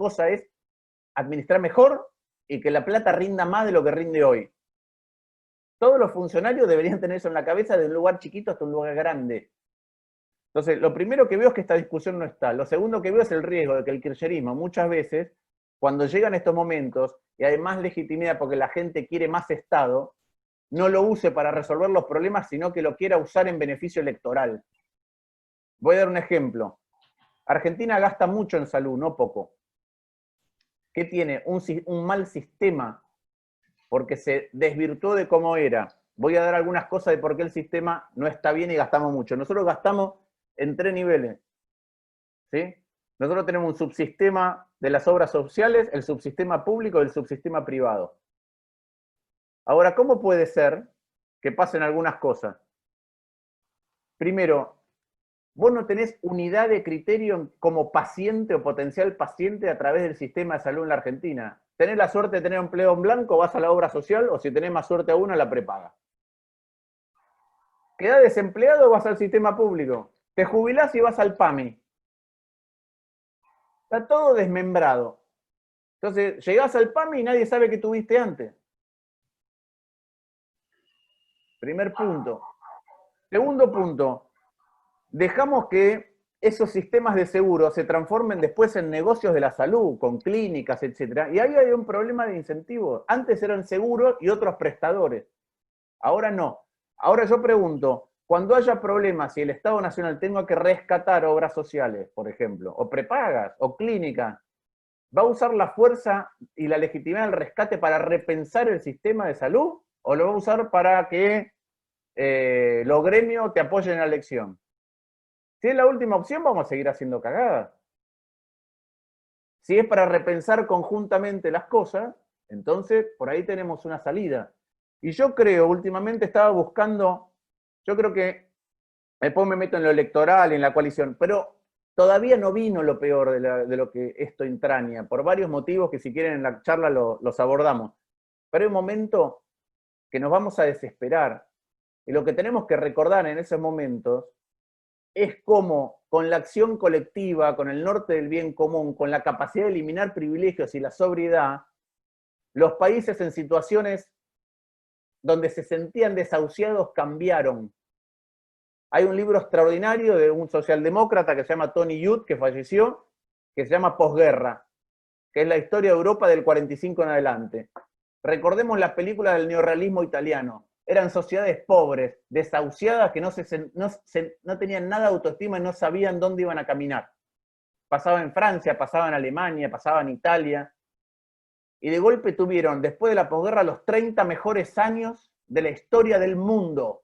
cosa es administrar mejor y que la plata rinda más de lo que rinde hoy. Todos los funcionarios deberían tener eso en la cabeza, de un lugar chiquito hasta un lugar grande. Entonces, lo primero que veo es que esta discusión no está. Lo segundo que veo es el riesgo de que el kirchnerismo muchas veces, cuando llegan estos momentos, y hay más legitimidad porque la gente quiere más Estado, no lo use para resolver los problemas, sino que lo quiera usar en beneficio electoral. Voy a dar un ejemplo. Argentina gasta mucho en salud, no poco. ¿Qué tiene? Un mal sistema, porque se desvirtuó de cómo era. Voy a dar algunas cosas de por qué el sistema no está bien y gastamos mucho. Nosotros gastamos en 3 niveles. ¿Sí? Nosotros tenemos un subsistema de las obras sociales, el subsistema público y el subsistema privado. Ahora, ¿cómo puede ser que pasen algunas cosas? Primero, vos no tenés unidad de criterio como paciente o potencial paciente a través del sistema de salud en la Argentina. Tenés la suerte de tener un empleo en blanco, vas a la obra social, o si tenés más suerte aún, a la prepaga. Quedás desempleado, vas al sistema público. Te jubilás y vas al PAMI. Está todo desmembrado. Entonces, llegás al PAMI y nadie sabe qué tuviste antes. Primer punto. Segundo punto, dejamos que esos sistemas de seguro se transformen después en negocios de la salud, con clínicas, etc. Y ahí hay un problema de incentivos. Antes eran seguros y otros prestadores. Ahora no. Ahora yo pregunto, cuando haya problemas, si el Estado Nacional tenga que rescatar obras sociales, por ejemplo, o prepagas, o clínicas, ¿va a usar la fuerza y la legitimidad del rescate para repensar el sistema de salud? ¿O lo va a usar para que los gremios te apoyen en la elección? Si es la última opción, vamos a seguir haciendo cagadas. Si es para repensar conjuntamente las cosas, entonces por ahí tenemos una salida. Y yo creo, últimamente estaba buscando, yo creo que después me meto en lo electoral, en la coalición, pero todavía no vino lo peor de lo que esto entraña, por varios motivos que si quieren en la charla los abordamos. Pero hay un momento que nos vamos a desesperar. Y lo que tenemos que recordar en esos momentos es cómo con la acción colectiva, con el norte del bien común, con la capacidad de eliminar privilegios y la sobriedad, los países en situaciones donde se sentían desahuciados cambiaron. Hay un libro extraordinario de un socialdemócrata que se llama Tony Youth, que falleció, que se llama Posguerra, que es la historia de Europa del 45 en adelante. Recordemos la película del neorrealismo italiano. Eran sociedades pobres, desahuciadas, que no tenían nada de autoestima y no sabían dónde iban a caminar. Pasaba en Francia, pasaba en Alemania, pasaba en Italia. Y de golpe tuvieron, después de la posguerra, los 30 mejores años de la historia del mundo.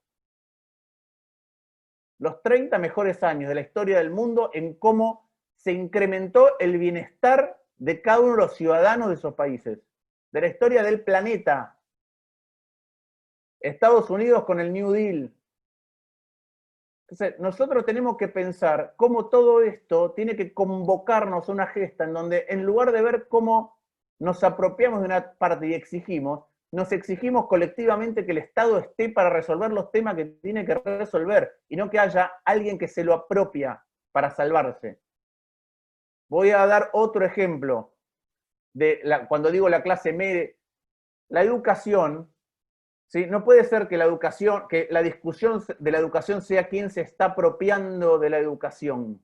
Los 30 mejores años de la historia del mundo en cómo se incrementó el bienestar de cada uno de los ciudadanos de esos países. De la historia del planeta. Estados Unidos con el New Deal. Entonces, nosotros tenemos que pensar cómo todo esto tiene que convocarnos a una gesta en donde, en lugar de ver cómo nos apropiamos de una parte y exigimos, nos exigimos colectivamente que el Estado esté para resolver los temas que tiene que resolver y no que haya alguien que se lo apropia para salvarse. Voy a dar otro ejemplo de cuando digo la clase media. La educación, ¿sí? No puede ser que la discusión de la educación sea quien se está apropiando de la educación.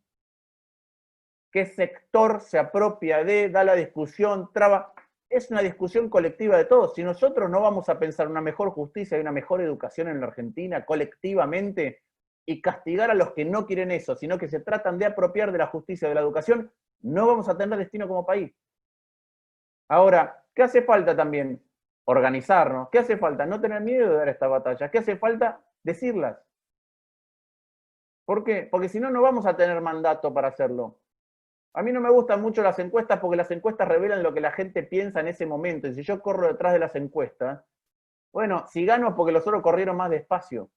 ¿Qué sector se apropia da la discusión, traba? Es una discusión colectiva de todos. Si nosotros no vamos a pensar una mejor justicia y una mejor educación en la Argentina colectivamente y castigar a los que no quieren eso, sino que se tratan de apropiar de la justicia de la educación, no vamos a tener destino como país. Ahora, ¿qué hace falta también? Organizarnos. ¿Qué hace falta? No tener miedo de dar esta batalla. ¿Qué hace falta? Decirlas. ¿Por qué? Porque si no, no vamos a tener mandato para hacerlo. A mí no me gustan mucho las encuestas porque las encuestas revelan lo que la gente piensa en ese momento. Y si yo corro detrás de las encuestas, bueno, si gano es porque los otros corrieron más despacio.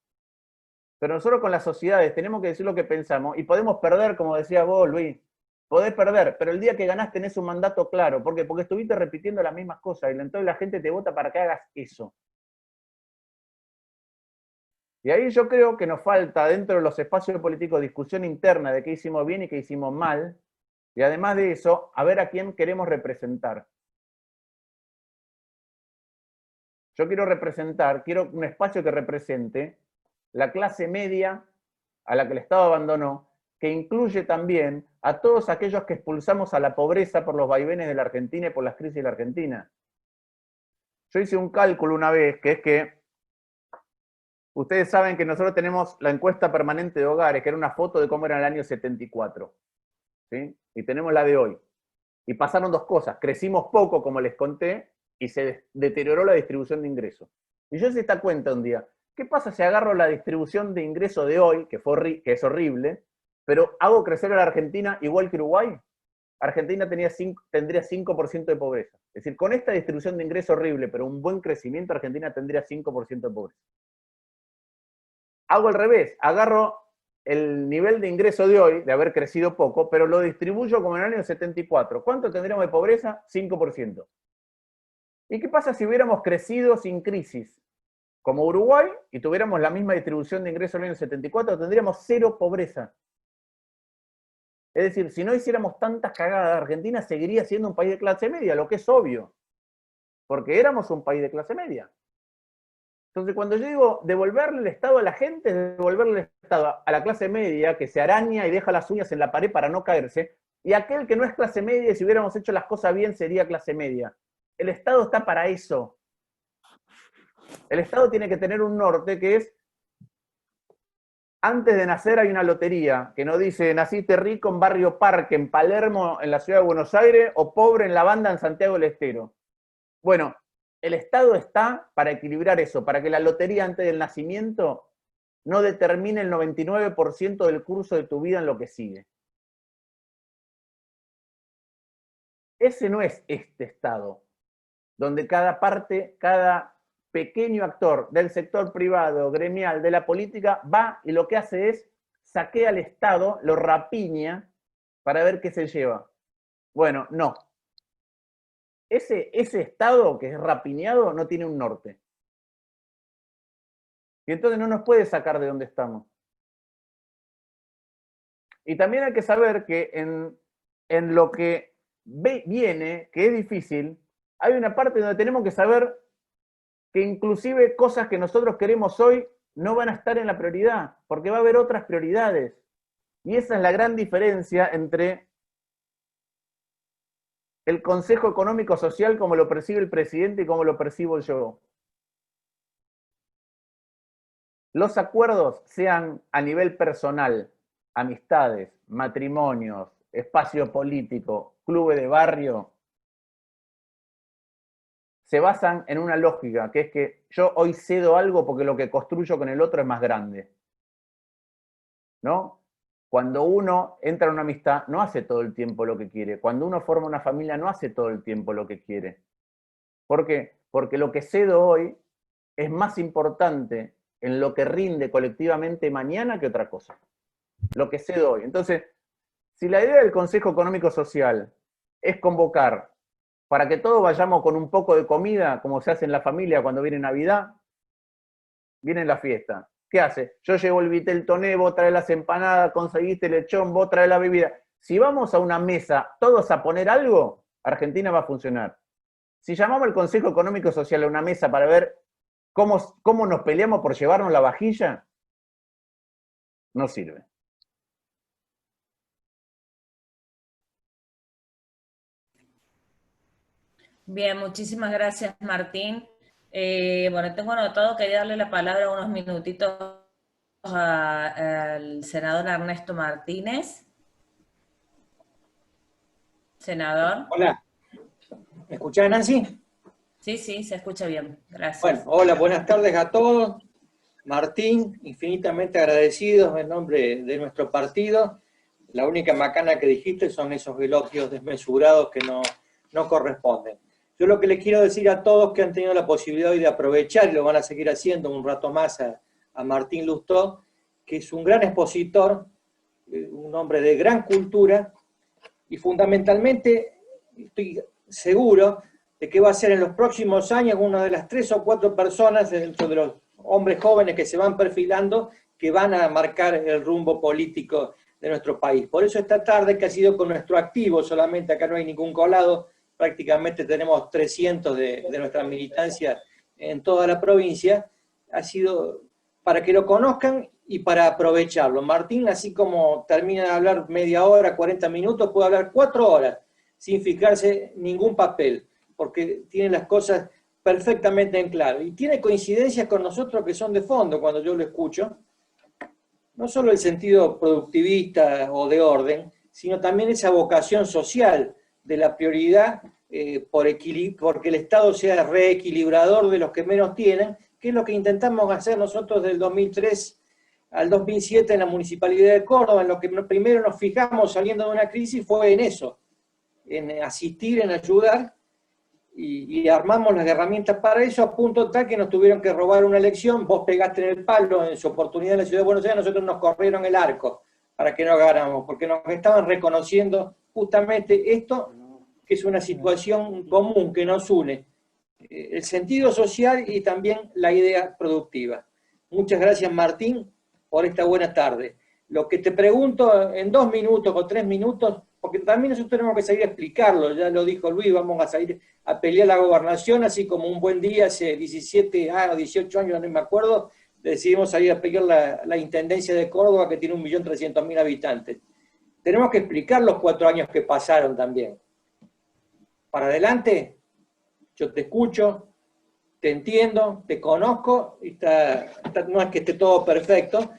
Pero nosotros con las sociedades tenemos que decir lo que pensamos y podemos perder, como decía vos, Luis. Podés perder, pero el día que ganás tenés un mandato claro. ¿Por qué? Porque estuviste repitiendo las mismas cosas y entonces la gente te vota para que hagas eso. Y ahí yo creo que nos falta dentro de los espacios políticos discusión interna de qué hicimos bien y qué hicimos mal, Y además de eso, a ver a quién queremos representar. Yo quiero un espacio que represente la clase media a la que el Estado abandonó, que incluye también a todos aquellos que expulsamos a la pobreza por los vaivenes de la Argentina y por las crisis de la Argentina. Yo hice un cálculo una vez, que es que ustedes saben que nosotros tenemos la encuesta permanente de hogares, que era una foto de cómo era en el año 74, ¿sí? Y tenemos la de hoy. Y pasaron dos cosas, crecimos poco, como les conté, y se deterioró la distribución de ingresos. Y yo hice esta cuenta un día, ¿qué pasa si agarro la distribución de ingresos de hoy, que es horrible, pero hago crecer a la Argentina igual que Uruguay? Argentina tendría 5% de pobreza. Es decir, con esta distribución de ingresos horrible, pero un buen crecimiento, Argentina tendría 5% de pobreza. Hago al revés, agarro el nivel de ingreso de hoy, de haber crecido poco, pero lo distribuyo como en el año 74. ¿Cuánto tendríamos de pobreza? 5%. ¿Y qué pasa si hubiéramos crecido sin crisis? Como Uruguay, y tuviéramos la misma distribución de ingresos en el año 74, tendríamos 0 pobreza. Es decir, si no hiciéramos tantas cagadas, Argentina seguiría siendo un país de clase media, lo que es obvio, porque éramos un país de clase media. Entonces, cuando yo digo devolverle el Estado a la gente, es devolverle el Estado a la clase media, que se araña y deja las uñas en la pared para no caerse, y aquel que no es clase media, y si hubiéramos hecho las cosas bien, sería clase media. El Estado está para eso. El Estado tiene que tener un norte que es, antes de nacer hay una lotería, que no dice, naciste rico en Barrio Parque, en Palermo, en la ciudad de Buenos Aires, o pobre en La Banda, en Santiago del Estero. Bueno, el Estado está para equilibrar eso, para que la lotería antes del nacimiento no determine el 99% del curso de tu vida en lo que sigue. Ese no es este Estado, donde cada parte, cada pequeño actor del sector privado, gremial, de la política, va y lo que hace es saquea al Estado, lo rapiña para ver qué se lleva. Bueno, no. Ese Estado que es rapiñado no tiene un norte. Y entonces no nos puede sacar de donde estamos. Y también hay que saber que en lo que viene, que es difícil, hay una parte donde tenemos que saber que inclusive cosas que nosotros queremos hoy no van a estar en la prioridad, porque va a haber otras prioridades. Y esa es la gran diferencia entre el Consejo Económico Social como lo percibe el presidente y como lo percibo yo. Los acuerdos, sean a nivel personal, amistades, matrimonios, espacio político, clubes de barrio, se basan en una lógica, que es que yo hoy cedo algo porque lo que construyo con el otro es más grande. ¿No? Cuando uno entra en una amistad, no hace todo el tiempo lo que quiere. Cuando uno forma una familia, no hace todo el tiempo lo que quiere. ¿Por qué? Porque lo que cedo hoy es más importante en lo que rinde colectivamente mañana que otra cosa. Lo que cedo hoy. Entonces, si la idea del Consejo Económico Social es convocar para que todos vayamos con un poco de comida, como se hace en la familia cuando viene Navidad, viene la fiesta. ¿Qué hace? Yo llevo el vitel toné, vos traes las empanadas, conseguiste lechón, vos traes la bebida. Si vamos a una mesa todos a poner algo, Argentina va a funcionar. Si llamamos al Consejo Económico Social a una mesa para ver cómo nos peleamos por llevarnos la vajilla, no sirve. Bien, muchísimas gracias, Martín. Bueno, tengo anotado, quería darle la palabra unos minutitos al senador Ernesto Martínez. Senador. Hola, ¿me escuchás, Nancy? Sí, sí, se escucha bien. Gracias. Bueno, hola, buenas tardes a todos. Martín, infinitamente agradecidos en nombre de nuestro partido. La única macana que dijiste son esos elogios desmesurados que no corresponden. Yo lo que les quiero decir a todos que han tenido la posibilidad hoy de aprovechar, y lo van a seguir haciendo un rato más, a Martín Lustó, que es un gran expositor, un hombre de gran cultura, y fundamentalmente estoy seguro de que va a ser en los próximos años una de las 3 o 4 personas dentro de los hombres jóvenes que se van perfilando que van a marcar el rumbo político de nuestro país. Por eso esta tarde, que ha sido con nuestro activo solamente, acá no hay ningún colado, prácticamente tenemos 300 de nuestra militancia en toda la provincia, ha sido para que lo conozcan y para aprovecharlo. Martín, así como termina de hablar media hora, 40 minutos, puede hablar 4 horas sin fijarse ningún papel, porque tiene las cosas perfectamente en claro. Y tiene coincidencias con nosotros que son de fondo cuando yo lo escucho. No solo el sentido productivista o de orden, sino también esa vocación social de la prioridad porque el Estado sea reequilibrador de los que menos tienen, que es lo que intentamos hacer nosotros del 2003 al 2007 en la Municipalidad de Córdoba. En lo que primero nos fijamos saliendo de una crisis fue en eso, en asistir, en ayudar, y armamos las herramientas para eso, a punto tal que nos tuvieron que robar una elección. Vos pegaste en el palo en su oportunidad en la Ciudad de Buenos Aires, nosotros nos corrieron el arco para que no ganáramos, porque nos estaban reconociendo justamente esto, que es una situación común que nos une, el sentido social y también la idea productiva. Muchas gracias, Martín, por esta buena tarde. Lo que te pregunto en 2 minutos o 3 minutos, porque también nosotros tenemos que salir a explicarlo, ya lo dijo Luis, vamos a salir a pelear la gobernación, así como un buen día, hace 17 o 18 años, no me acuerdo, decidimos salir a pelear la Intendencia de Córdoba, que tiene 1.300.000 habitantes. Tenemos que explicar los 4 años que pasaron también. Para adelante, yo te escucho, te entiendo, te conozco, no es que esté todo perfecto,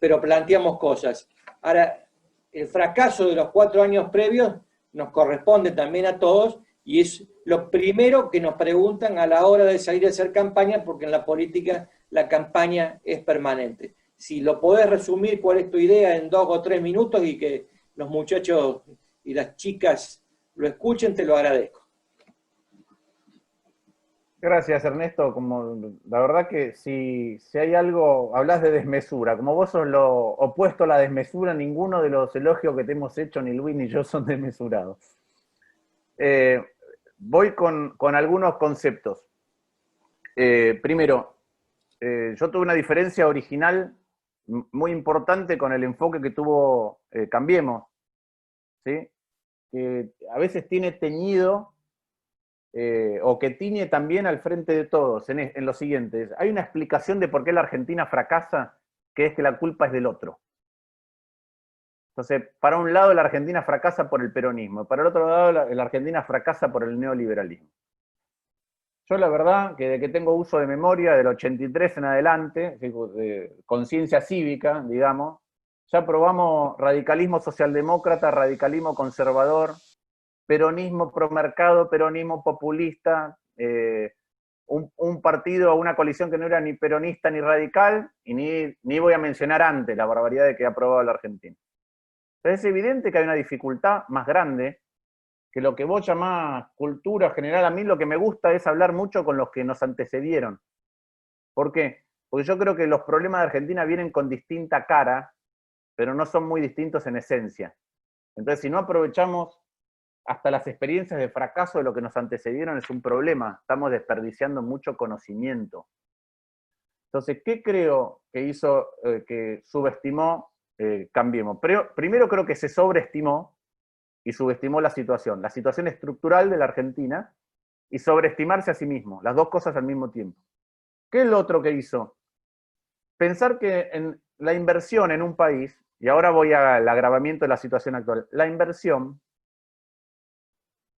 pero planteamos cosas. Ahora, el fracaso de los 4 años previos nos corresponde también a todos, y es lo primero que nos preguntan a la hora de salir a hacer campaña, porque en la política la campaña es permanente. Si lo podés resumir cuál es tu idea en 2 o 3 minutos y que los muchachos y las chicas lo escuchen, te lo agradezco. Gracias, Ernesto. La verdad que si hay algo, hablas de desmesura, como vos sos lo opuesto a la desmesura, ninguno de los elogios que te hemos hecho, ni Luis ni yo, son desmesurados. Voy con algunos conceptos. Primero, yo tuve una diferencia original muy importante con el enfoque que tuvo Cambiemos, ¿sí? Que a veces tiene teñido, o que tiñe también al frente de todos, en lo siguiente. Hay una explicación de por qué la Argentina fracasa, que es que la culpa es del otro. Entonces, para un lado la Argentina fracasa por el peronismo, para el otro lado la Argentina fracasa por el neoliberalismo. Yo la verdad que de que tengo uso de memoria, del 83 en adelante, de conciencia cívica, digamos, ya probamos radicalismo socialdemócrata, radicalismo conservador, peronismo promercado, peronismo populista, un partido o una coalición que no era ni peronista ni radical, y ni voy a mencionar antes la barbaridad de que ha aprobado la Argentina. Pero es evidente que hay una dificultad más grande, que lo que vos llamás cultura general. A mí lo que me gusta es hablar mucho con los que nos antecedieron. ¿Por qué? Porque yo creo que los problemas de Argentina vienen con distinta cara, pero no son muy distintos en esencia. Entonces, si no aprovechamos hasta las experiencias de fracaso de lo que nos antecedieron, es un problema. Estamos desperdiciando mucho conocimiento. Entonces, ¿qué creo que hizo, que subestimó Cambiemos? Primero creo que se sobreestimó y subestimó la situación estructural de la Argentina, y sobreestimarse a sí mismo, las dos cosas al mismo tiempo. ¿Qué es lo otro que hizo? Pensar que en la inversión en un país, y ahora voy al agravamiento de la situación actual, la inversión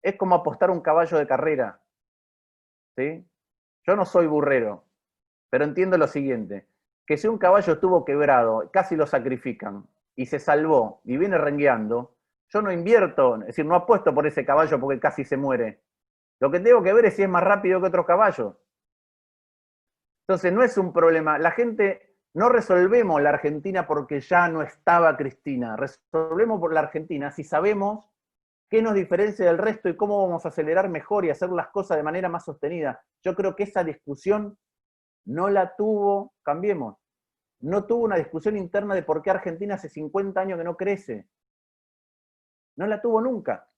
es como apostar un caballo de carrera, ¿sí? Yo no soy burrero, pero entiendo lo siguiente, que si un caballo estuvo quebrado, casi lo sacrifican, y se salvó, y viene rengueando, yo no invierto, es decir, no apuesto por ese caballo porque casi se muere. Lo que tengo que ver es si es más rápido que otros caballos. Entonces no es un problema. La gente, no resolvemos la Argentina porque ya no estaba Cristina. Resolvemos por la Argentina si sabemos qué nos diferencia del resto y cómo vamos a acelerar mejor y hacer las cosas de manera más sostenida. Yo creo que esa discusión no la tuvo Cambiemos. No tuvo una discusión interna de por qué Argentina hace 50 años que no crece. No la tuvo nunca.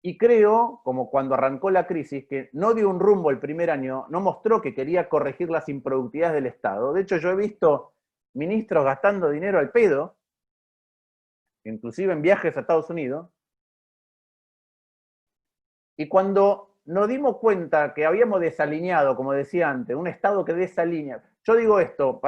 Y creo, como cuando arrancó la crisis, que no dio un rumbo el primer año, no mostró que quería corregir las improductividades del Estado. De hecho, yo he visto ministros gastando dinero al pedo, inclusive en viajes a Estados Unidos. Y cuando nos dimos cuenta que habíamos desalineado, como decía antes, un estado que desalinea. Yo digo esto,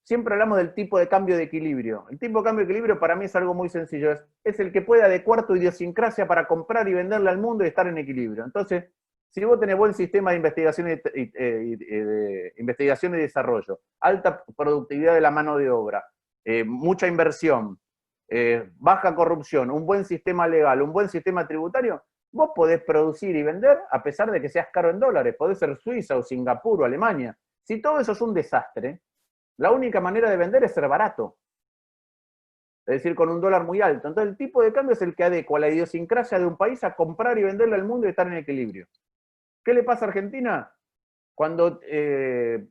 siempre hablamos del tipo de cambio de equilibrio. El tipo de cambio de equilibrio para mí es algo muy sencillo. Es el que puede adecuar tu idiosincrasia para comprar y venderle al mundo y estar en equilibrio. Entonces, si vos tenés buen sistema de investigación y desarrollo, alta productividad de la mano de obra, mucha inversión, baja corrupción, un buen sistema legal, un buen sistema tributario, vos podés producir y vender a pesar de que seas caro en dólares. Podés ser Suiza o Singapur o Alemania. Si todo eso es un desastre, la única manera de vender es ser barato. Es decir, con un dólar muy alto. Entonces el tipo de cambio es el que adecua la idiosincrasia de un país a comprar y venderle al mundo y estar en equilibrio. ¿Qué le pasa a Argentina? Cuando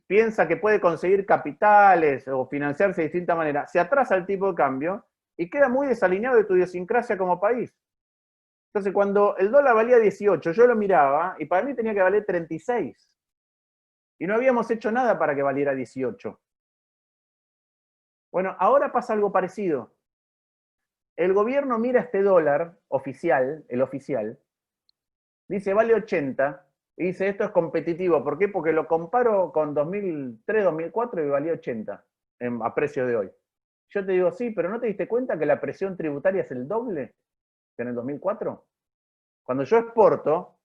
piensa que puede conseguir capitales o financiarse de distinta manera, se atrasa el tipo de cambio y queda muy desalineado de tu idiosincrasia como país. Entonces, cuando el dólar valía 18, yo lo miraba y para mí tenía que valer 36. Y no habíamos hecho nada para que valiera 18. Bueno, ahora pasa algo parecido. El gobierno mira este dólar oficial, el oficial, dice vale 80, y dice esto es competitivo. ¿Por qué? Porque lo comparo con 2003, 2004 y valía 80 a precio de hoy. Yo te digo, sí, pero ¿no te diste cuenta que la presión tributaria es el doble que en el 2004? Cuando yo exporto,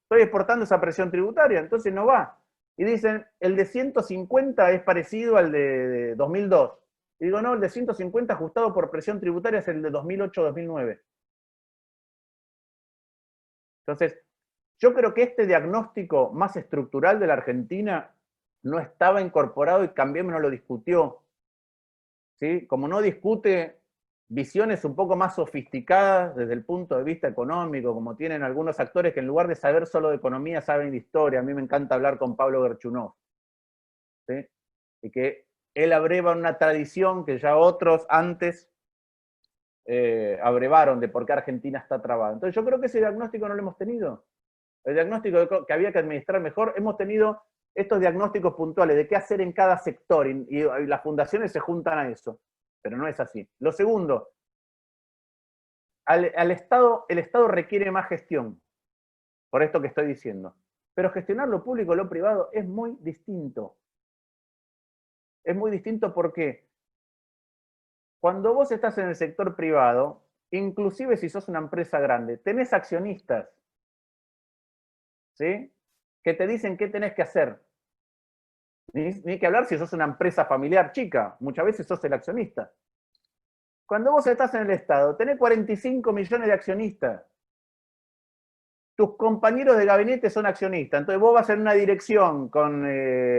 estoy exportando esa presión tributaria, entonces no va. Y dicen, el de 150 es parecido al de 2002. Y digo, no, el de 150 ajustado por presión tributaria es el de 2008-2009. Entonces, yo creo que este diagnóstico más estructural de la Argentina no estaba incorporado y Cambiemos no lo discutió. ¿Sí? Como no discute visiones un poco más sofisticadas desde el punto de vista económico, como tienen algunos actores que en lugar de saber solo de economía saben de historia. A mí me encanta hablar con Pablo Gerchunov, ¿sí? Y que él abreva una tradición que ya otros antes abrevaron de por qué Argentina está trabada. Entonces yo creo que ese diagnóstico no lo hemos tenido. El diagnóstico que había que administrar mejor, hemos tenido estos diagnósticos puntuales de qué hacer en cada sector y las fundaciones se juntan a eso, pero no es así. Lo segundo, el Estado requiere más gestión, por esto que estoy diciendo, pero gestionar lo público y lo privado es muy distinto. Es muy distinto porque cuando vos estás en el sector privado, inclusive si sos una empresa grande, tenés accionistas, ¿sí? Que te dicen qué tenés que hacer. Ni que hablar si sos una empresa familiar chica, muchas veces sos el accionista. Cuando vos estás en el Estado, tenés 45 millones de accionistas. Tus compañeros de gabinete son accionistas, entonces vos vas en una dirección con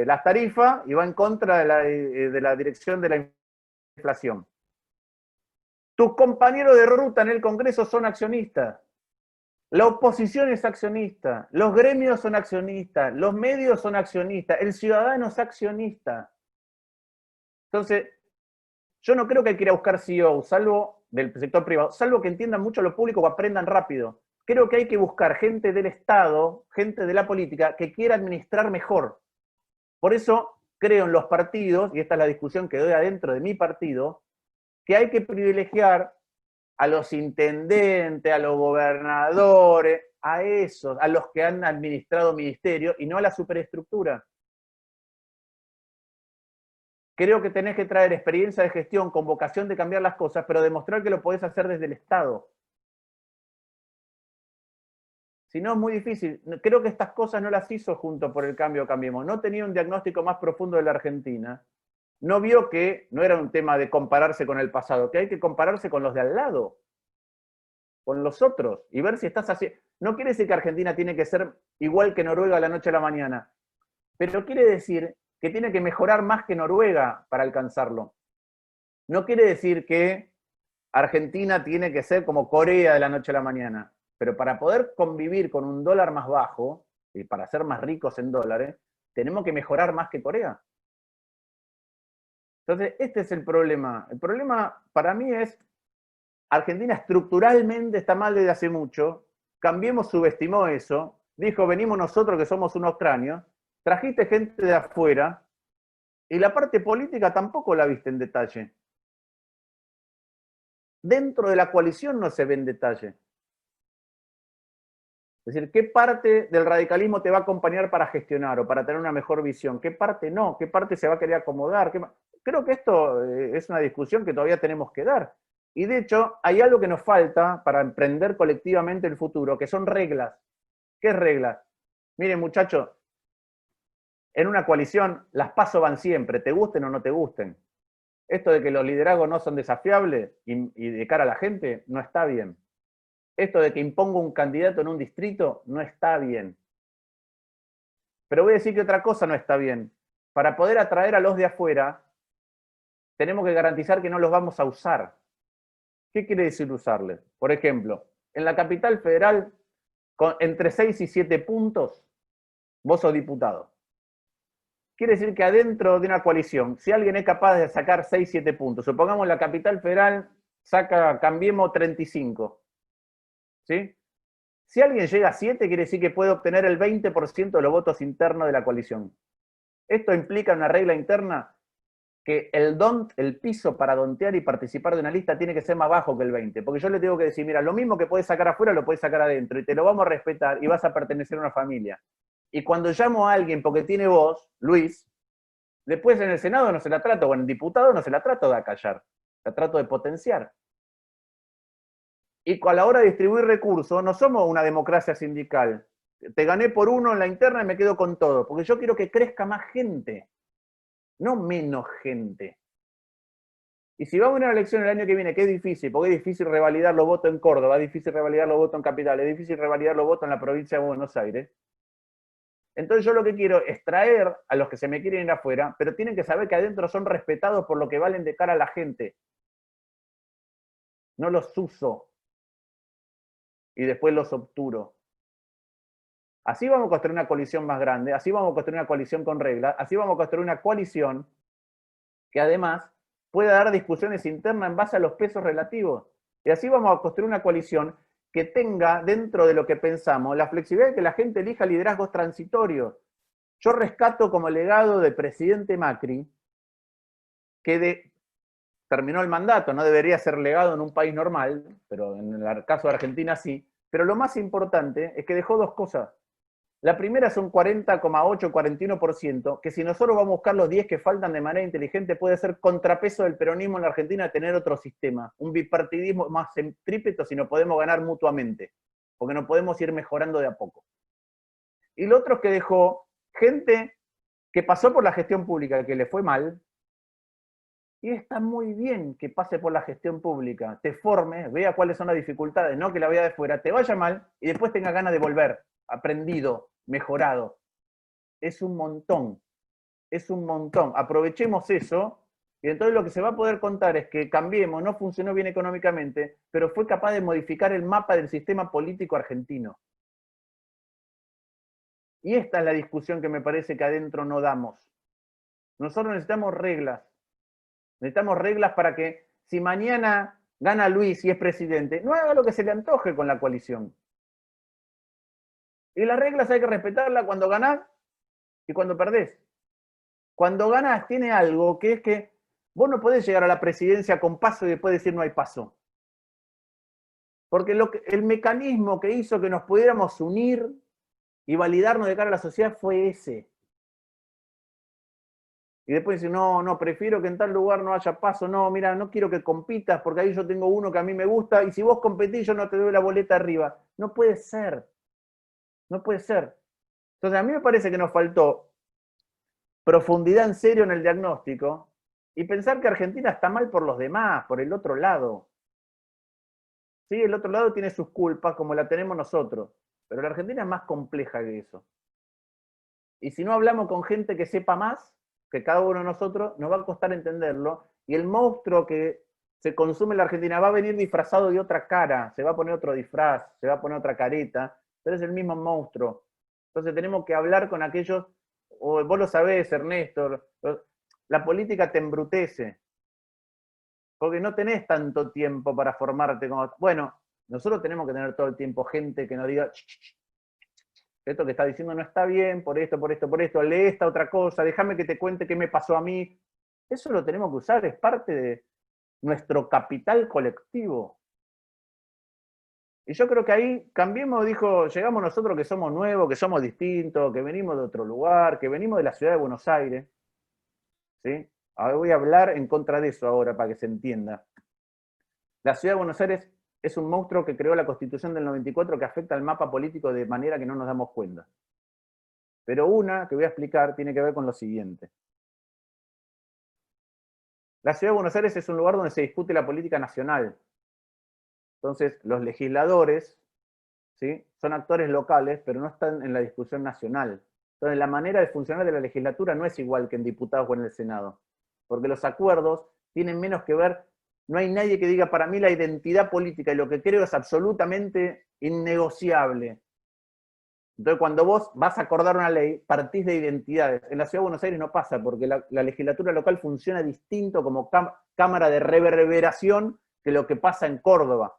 las tarifas y va en contra de la dirección de la inflación. Tus compañeros de ruta en el Congreso son accionistas. La oposición es accionista, los gremios son accionistas, los medios son accionistas, el ciudadano es accionista. Entonces, yo no creo que hay que ir a buscar CEO, salvo del sector privado, salvo que entiendan mucho lo público o aprendan rápido. Creo que hay que buscar gente del Estado, gente de la política, que quiera administrar mejor. Por eso creo en los partidos, y esta es la discusión que doy adentro de mi partido, que hay que privilegiar a los intendentes, a los gobernadores, a esos, a los que han administrado ministerios y no a la superestructura. Creo que tenés que traer experiencia de gestión con vocación de cambiar las cosas, pero demostrar que lo podés hacer desde el Estado. Si no, es muy difícil. Creo que estas cosas no las hizo junto por el cambio Cambiemos. No tenía un diagnóstico más profundo de la Argentina. No vio que no era un tema de compararse con el pasado, que hay que compararse con los de al lado, con los otros, y ver si estás así. No quiere decir que Argentina tiene que ser igual que Noruega de la noche a la mañana, pero quiere decir que tiene que mejorar más que Noruega para alcanzarlo. No quiere decir que Argentina tiene que ser como Corea de la noche a la mañana, pero para poder convivir con un dólar más bajo, y para ser más ricos en dólares, tenemos que mejorar más que Corea. Entonces, este es el problema. El problema para mí es, Argentina estructuralmente está mal desde hace mucho, Cambiemos subestimó eso, dijo, venimos nosotros que somos unos cráneos, trajiste gente de afuera, y la parte política tampoco la viste en detalle. dentro de la coalición no se ve en detalle. Es decir, ¿qué parte del radicalismo te va a acompañar para gestionar o para tener una mejor visión? ¿Qué parte no? ¿Qué parte se va a querer acomodar? Creo que esto es una discusión que todavía tenemos que dar. Y de hecho, hay algo que nos falta para emprender colectivamente el futuro, que son reglas. ¿Qué reglas? Miren, muchachos, en una coalición las pasos van siempre, te gusten o no te gusten. Esto de que los liderazgos no son desafiables y de cara a la gente, no está bien. Esto de que impongo un candidato en un distrito, no está bien. Pero voy a decir que otra cosa no está bien. Para poder atraer a los de afuera, tenemos que garantizar que no los vamos a usar. ¿Qué quiere decir usarles? Por ejemplo, en la capital federal, entre 6 y 7 puntos, vos sos diputado. Quiere decir que adentro de una coalición, si alguien es capaz de sacar 6, 7 puntos, supongamos la capital federal saca, Cambiemos, 35. ¿Sí? Si alguien llega a 7, quiere decir que puede obtener el 20% de los votos internos de la coalición. Esto implica una regla interna que el piso para dontear y participar de una lista tiene que ser más bajo que el 20, porque yo le tengo que decir, mira, lo mismo que puedes sacar afuera lo puedes sacar adentro, y te lo vamos a respetar, y vas a pertenecer a una familia. Y cuando llamo a alguien porque tiene voz, Luis, después en el Senado no se la trato, o en el diputado no se la trato de acallar, la trato de potenciar. Y a la hora de distribuir recursos, no somos una democracia sindical. Te gané por uno en la interna y me quedo con todo, porque yo quiero que crezca más gente, no menos gente. Y si vamos a una elección el año que viene, que es difícil, porque es difícil revalidar los votos en Córdoba, es difícil revalidar los votos en Capital, es difícil revalidar los votos en la provincia de Buenos Aires. Entonces yo lo que quiero es traer a los que se me quieren ir afuera, pero tienen que saber que adentro son respetados por lo que valen de cara a la gente. No los uso y después los obturo. Así vamos a construir una coalición más grande, así vamos a construir una coalición con reglas, así vamos a construir una coalición que además pueda dar discusiones internas en base a los pesos relativos. Y así vamos a construir una coalición que tenga dentro de lo que pensamos la flexibilidad de que la gente elija liderazgos transitorios. Yo rescato como legado del presidente Macri que terminó el mandato, no debería ser legado en un país normal, pero en el caso de Argentina sí. Pero lo más importante es que dejó dos cosas. La primera es un 40,8, 41%, que si nosotros vamos a buscar los 10 que faltan de manera inteligente, puede ser contrapeso del peronismo en la Argentina tener otro sistema, un bipartidismo más centrípeto si no podemos ganar mutuamente, porque no podemos ir mejorando de a poco. Y lo otro es que dejó gente que pasó por la gestión pública, que le fue mal, y está muy bien que pase por la gestión pública, te forme, vea cuáles son las dificultades, no que la vea de fuera, te vaya mal y después tenga ganas de volver, aprendido, mejorado. Es un montón, es un montón. Aprovechemos eso y entonces lo que se va a poder contar es que Cambiemos no funcionó bien económicamente, pero fue capaz de modificar el mapa del sistema político argentino. Y esta es la discusión que me parece que adentro no damos. Nosotros necesitamos reglas. Necesitamos reglas para que si mañana gana Luis y es presidente, no haga lo que se le antoje con la coalición. Y las reglas hay que respetarlas cuando ganás y cuando perdés. Cuando ganás tiene algo que es que vos no podés llegar a la presidencia con paso y después decir no hay paso. Porque el mecanismo que hizo que nos pudiéramos unir y validarnos de cara a la sociedad fue ese. Y después dice, no, prefiero que en tal lugar no haya paso, no, mira, no quiero que compitas porque ahí yo tengo uno que a mí me gusta y si vos competís yo no te doy la boleta arriba. No puede ser. No puede ser. Entonces a mí me parece que nos faltó profundidad en serio en el diagnóstico y pensar que Argentina está mal por los demás, por el otro lado. Sí, el otro lado tiene sus culpas como la tenemos nosotros, pero la Argentina es más compleja que eso. Y si no hablamos con gente que sepa más que cada uno de nosotros, nos va a costar entenderlo y el monstruo que se consume en la Argentina va a venir disfrazado de otra cara, se va a poner otro disfraz, se va a poner otra careta, pero es el mismo monstruo. Entonces tenemos que hablar con aquellos, vos lo sabés, Ernesto, la política te embrutece, porque no tenés tanto tiempo para formarte como... Bueno, nosotros tenemos que tener todo el tiempo gente que nos diga, esto que está diciendo no está bien, por esto, lee esta otra cosa, déjame que te cuente qué me pasó a mí. Eso lo tenemos que usar, es parte nuestro capital colectivo. Y yo creo que ahí Cambiemos dijo, llegamos nosotros que somos nuevos, que somos distintos, que venimos de otro lugar, que venimos de la ciudad de Buenos Aires. ¿Sí? Ahora voy a hablar en contra de eso ahora para que se entienda. La ciudad de Buenos Aires es un monstruo que creó la Constitución del 94 que afecta al mapa político de manera que no nos damos cuenta. Pero una que voy a explicar tiene que ver con lo siguiente. La ciudad de Buenos Aires es un lugar donde se discute la política nacional. Entonces, los legisladores, ¿sí?, son actores locales, pero no están en la discusión nacional. Entonces, la manera de funcionar de la legislatura no es igual que en diputados o en el Senado, porque los acuerdos tienen menos que ver, no hay nadie que diga, para mí la identidad política y lo que creo es absolutamente innegociable. Entonces, cuando vos vas a acordar una ley, partís de identidades. En la Ciudad de Buenos Aires no pasa, porque la legislatura local funciona distinto como cámara de reverberación que lo que pasa en Córdoba,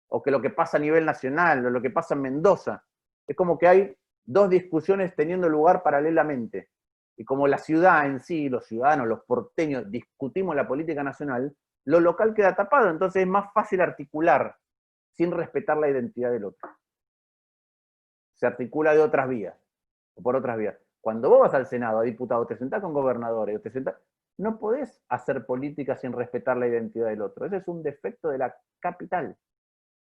o que lo que pasa a nivel nacional, o lo que pasa en Mendoza. Es como que hay dos discusiones teniendo lugar paralelamente. Y como la ciudad en sí, los ciudadanos, los porteños, discutimos la política nacional, lo local queda tapado, entonces es más fácil articular, sin respetar la identidad del otro. Se articula de otras vías, o por otras vías. Cuando vos vas al Senado, a diputado, te sentás con gobernadores, no podés hacer política sin respetar la identidad del otro. Ese es un defecto de la capital.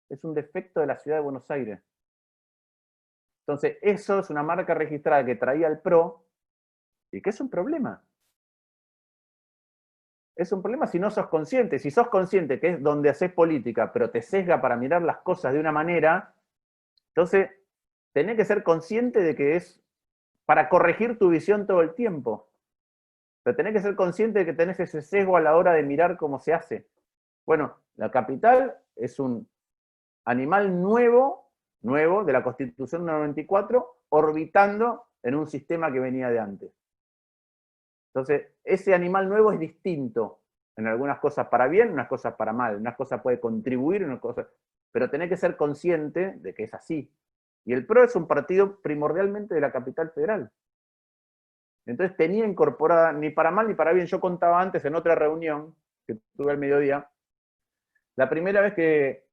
Es un defecto de la ciudad de Buenos Aires. Entonces, eso es una marca registrada que traía el PRO, y que es un problema. Es un problema si no sos consciente. Si sos consciente que es donde haces política, pero te sesga para mirar las cosas de una manera, entonces tenés que ser consciente de que es para corregir tu visión todo el tiempo. Pero tenés que ser consciente de que tenés ese sesgo a la hora de mirar cómo se hace. Bueno, la capital es un animal nuevo de la Constitución del 94, orbitando en un sistema que venía de antes. Entonces, ese animal nuevo es distinto. En algunas cosas para bien, en unas cosas para mal. En unas cosas puede contribuir, en unas cosas... Pero tenés que ser consciente de que es así. Y el PRO es un partido primordialmente de la capital federal. Entonces tenía incorporada, ni para mal ni para bien. Yo contaba antes en otra reunión que tuve al mediodía, la primera vez que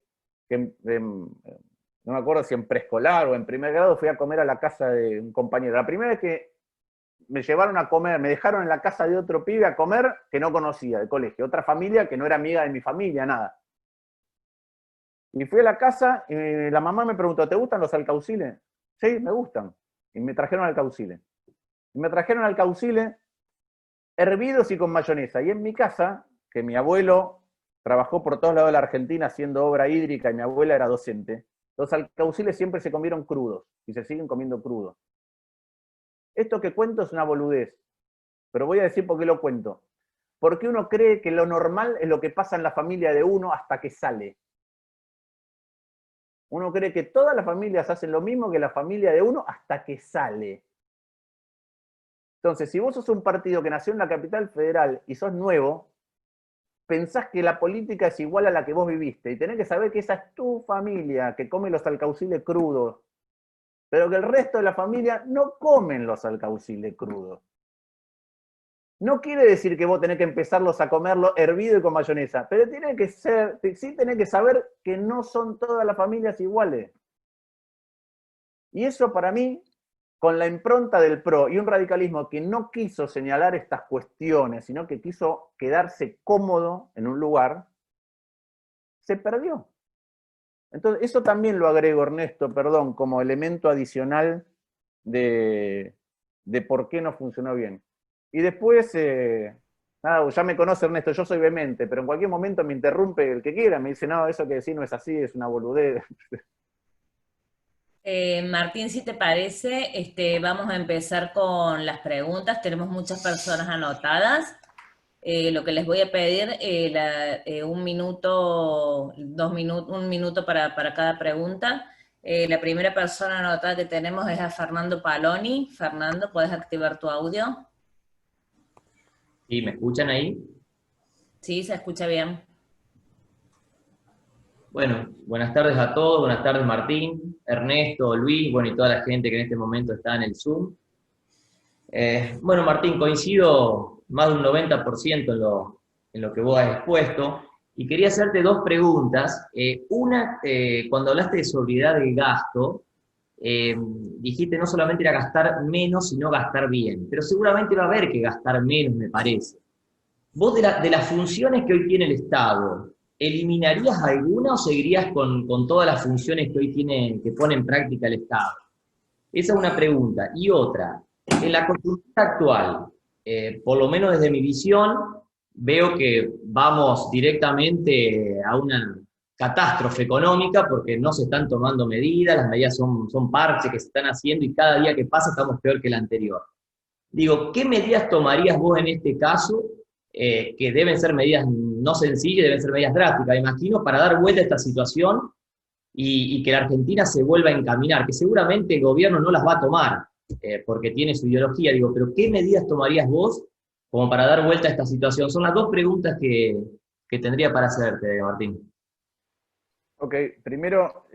no me acuerdo si en preescolar o en primer grado, fui a comer a la casa de un compañero. La primera vez que me llevaron a comer, me dejaron en la casa de otro pibe a comer que no conocía, de colegio. Otra familia que no era amiga de mi familia, nada. Y fui a la casa y la mamá me preguntó, ¿te gustan los alcauciles? Sí, me gustan. Y me trajeron alcauciles. Y me trajeron alcauciles hervidos y con mayonesa. Y en mi casa, que mi abuelo trabajó por todos lados de la Argentina haciendo obra hídrica y mi abuela era docente, los alcauciles siempre se comieron crudos y se siguen comiendo crudos. Esto que cuento es una boludez, pero voy a decir por qué lo cuento. Porque uno cree que lo normal es lo que pasa en la familia de uno hasta que sale. Uno cree que todas las familias hacen lo mismo que la familia de uno hasta que sale. Entonces, si vos sos un partido que nació en la capital federal y sos nuevo, pensás que la política es igual a la que vos viviste, y tenés que saber que esa es tu familia, que come los alcauciles crudos, pero que el resto de la familia no comen los alcauciles crudos. No quiere decir que vos tenés que empezarlos a comerlo hervido y con mayonesa, pero tiene que ser, sí tenés que saber que no son todas las familias iguales. Y eso para mí, con la impronta del PRO y un radicalismo que no quiso señalar estas cuestiones, sino que quiso quedarse cómodo en un lugar, se perdió. Entonces, eso también lo agrego, Ernesto, perdón, como elemento adicional de por qué no funcionó bien. Y después, nada, ya me conoce Ernesto, yo soy vehemente, pero en cualquier momento me interrumpe el que quiera, me dice, no, eso que decís no es así, es una boludez. Martín, si te parece, vamos a empezar con las preguntas. Tenemos muchas personas anotadas. Lo que les voy a pedir, un minuto, un minuto para cada pregunta. La primera persona anotada que tenemos es a Fernando Paloni. Fernando, ¿puedes activar tu audio? ¿Sí? ¿Me escuchan ahí? Sí, se escucha bien. Bueno, buenas tardes a todos, buenas tardes Martín, Ernesto, Luis, bueno, y toda la gente que en este momento está en el Zoom. Bueno, Martín, coincido más de un 90% en lo que vos has expuesto. Y quería hacerte dos preguntas. Una, cuando hablaste de sobriedad del gasto, dijiste no solamente era gastar menos, sino gastar bien. Pero seguramente va a haber que gastar menos, me parece. Vos de las funciones que hoy tiene el Estado, ¿eliminarías alguna o seguirías con todas las funciones que hoy tiene, que pone en práctica el Estado? Esa es una pregunta. Y otra, en la coyuntura actual, por lo menos desde mi visión, veo que vamos directamente a una catástrofe económica porque no se están tomando medidas, las medidas son parches que se están haciendo y cada día que pasa estamos peor que el anterior. Digo, ¿qué medidas tomarías vos en este caso? Que deben ser medidas no sencillas, deben ser medidas drásticas, me imagino, para dar vuelta a esta situación y que la Argentina se vuelva a encaminar, que seguramente el gobierno no las va a tomar, porque tiene su ideología, digo, pero ¿qué medidas tomarías vos como para dar vuelta a esta situación? Son las dos preguntas que tendría para hacerte, Martín. Ok, primero,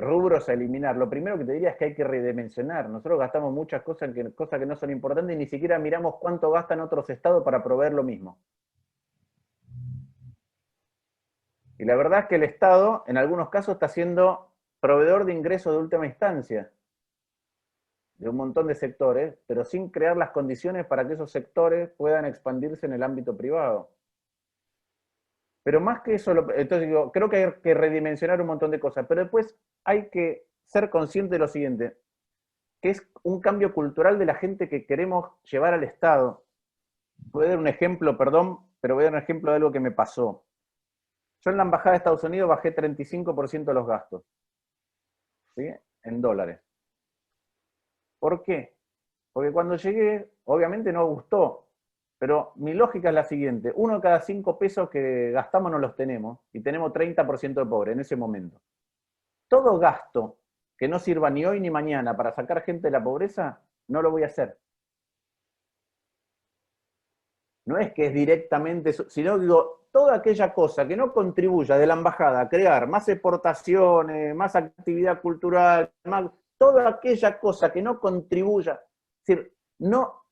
rubros a eliminar. Lo primero que te diría es que hay que redimensionar. Nosotros gastamos muchas cosas cosas que no son importantes y ni siquiera miramos cuánto gastan otros estados para proveer lo mismo. Y la verdad es que el Estado, en algunos casos, está siendo proveedor de ingresos de última instancia, de un montón de sectores, pero sin crear las condiciones para que esos sectores puedan expandirse en el ámbito privado. Pero más que eso, entonces digo, creo que hay que redimensionar un montón de cosas, pero después hay que ser consciente de lo siguiente, que es un cambio cultural de la gente que queremos llevar al Estado. Voy a dar un ejemplo, perdón, pero voy a dar un ejemplo de algo que me pasó. Yo en la Embajada de Estados Unidos bajé 35% de los gastos, ¿sí? En dólares. ¿Por qué? Porque cuando llegué, obviamente no gustó, pero mi lógica es la siguiente: uno de cada 5 pesos que gastamos no los tenemos, y tenemos 30% de pobre en ese momento. Todo gasto que no sirva ni hoy ni mañana para sacar gente de la pobreza, no lo voy a hacer. No es que es directamente eso, sino digo, toda aquella cosa que no contribuya de la embajada a crear más exportaciones, más actividad cultural, toda aquella cosa que no contribuya, es decir, no,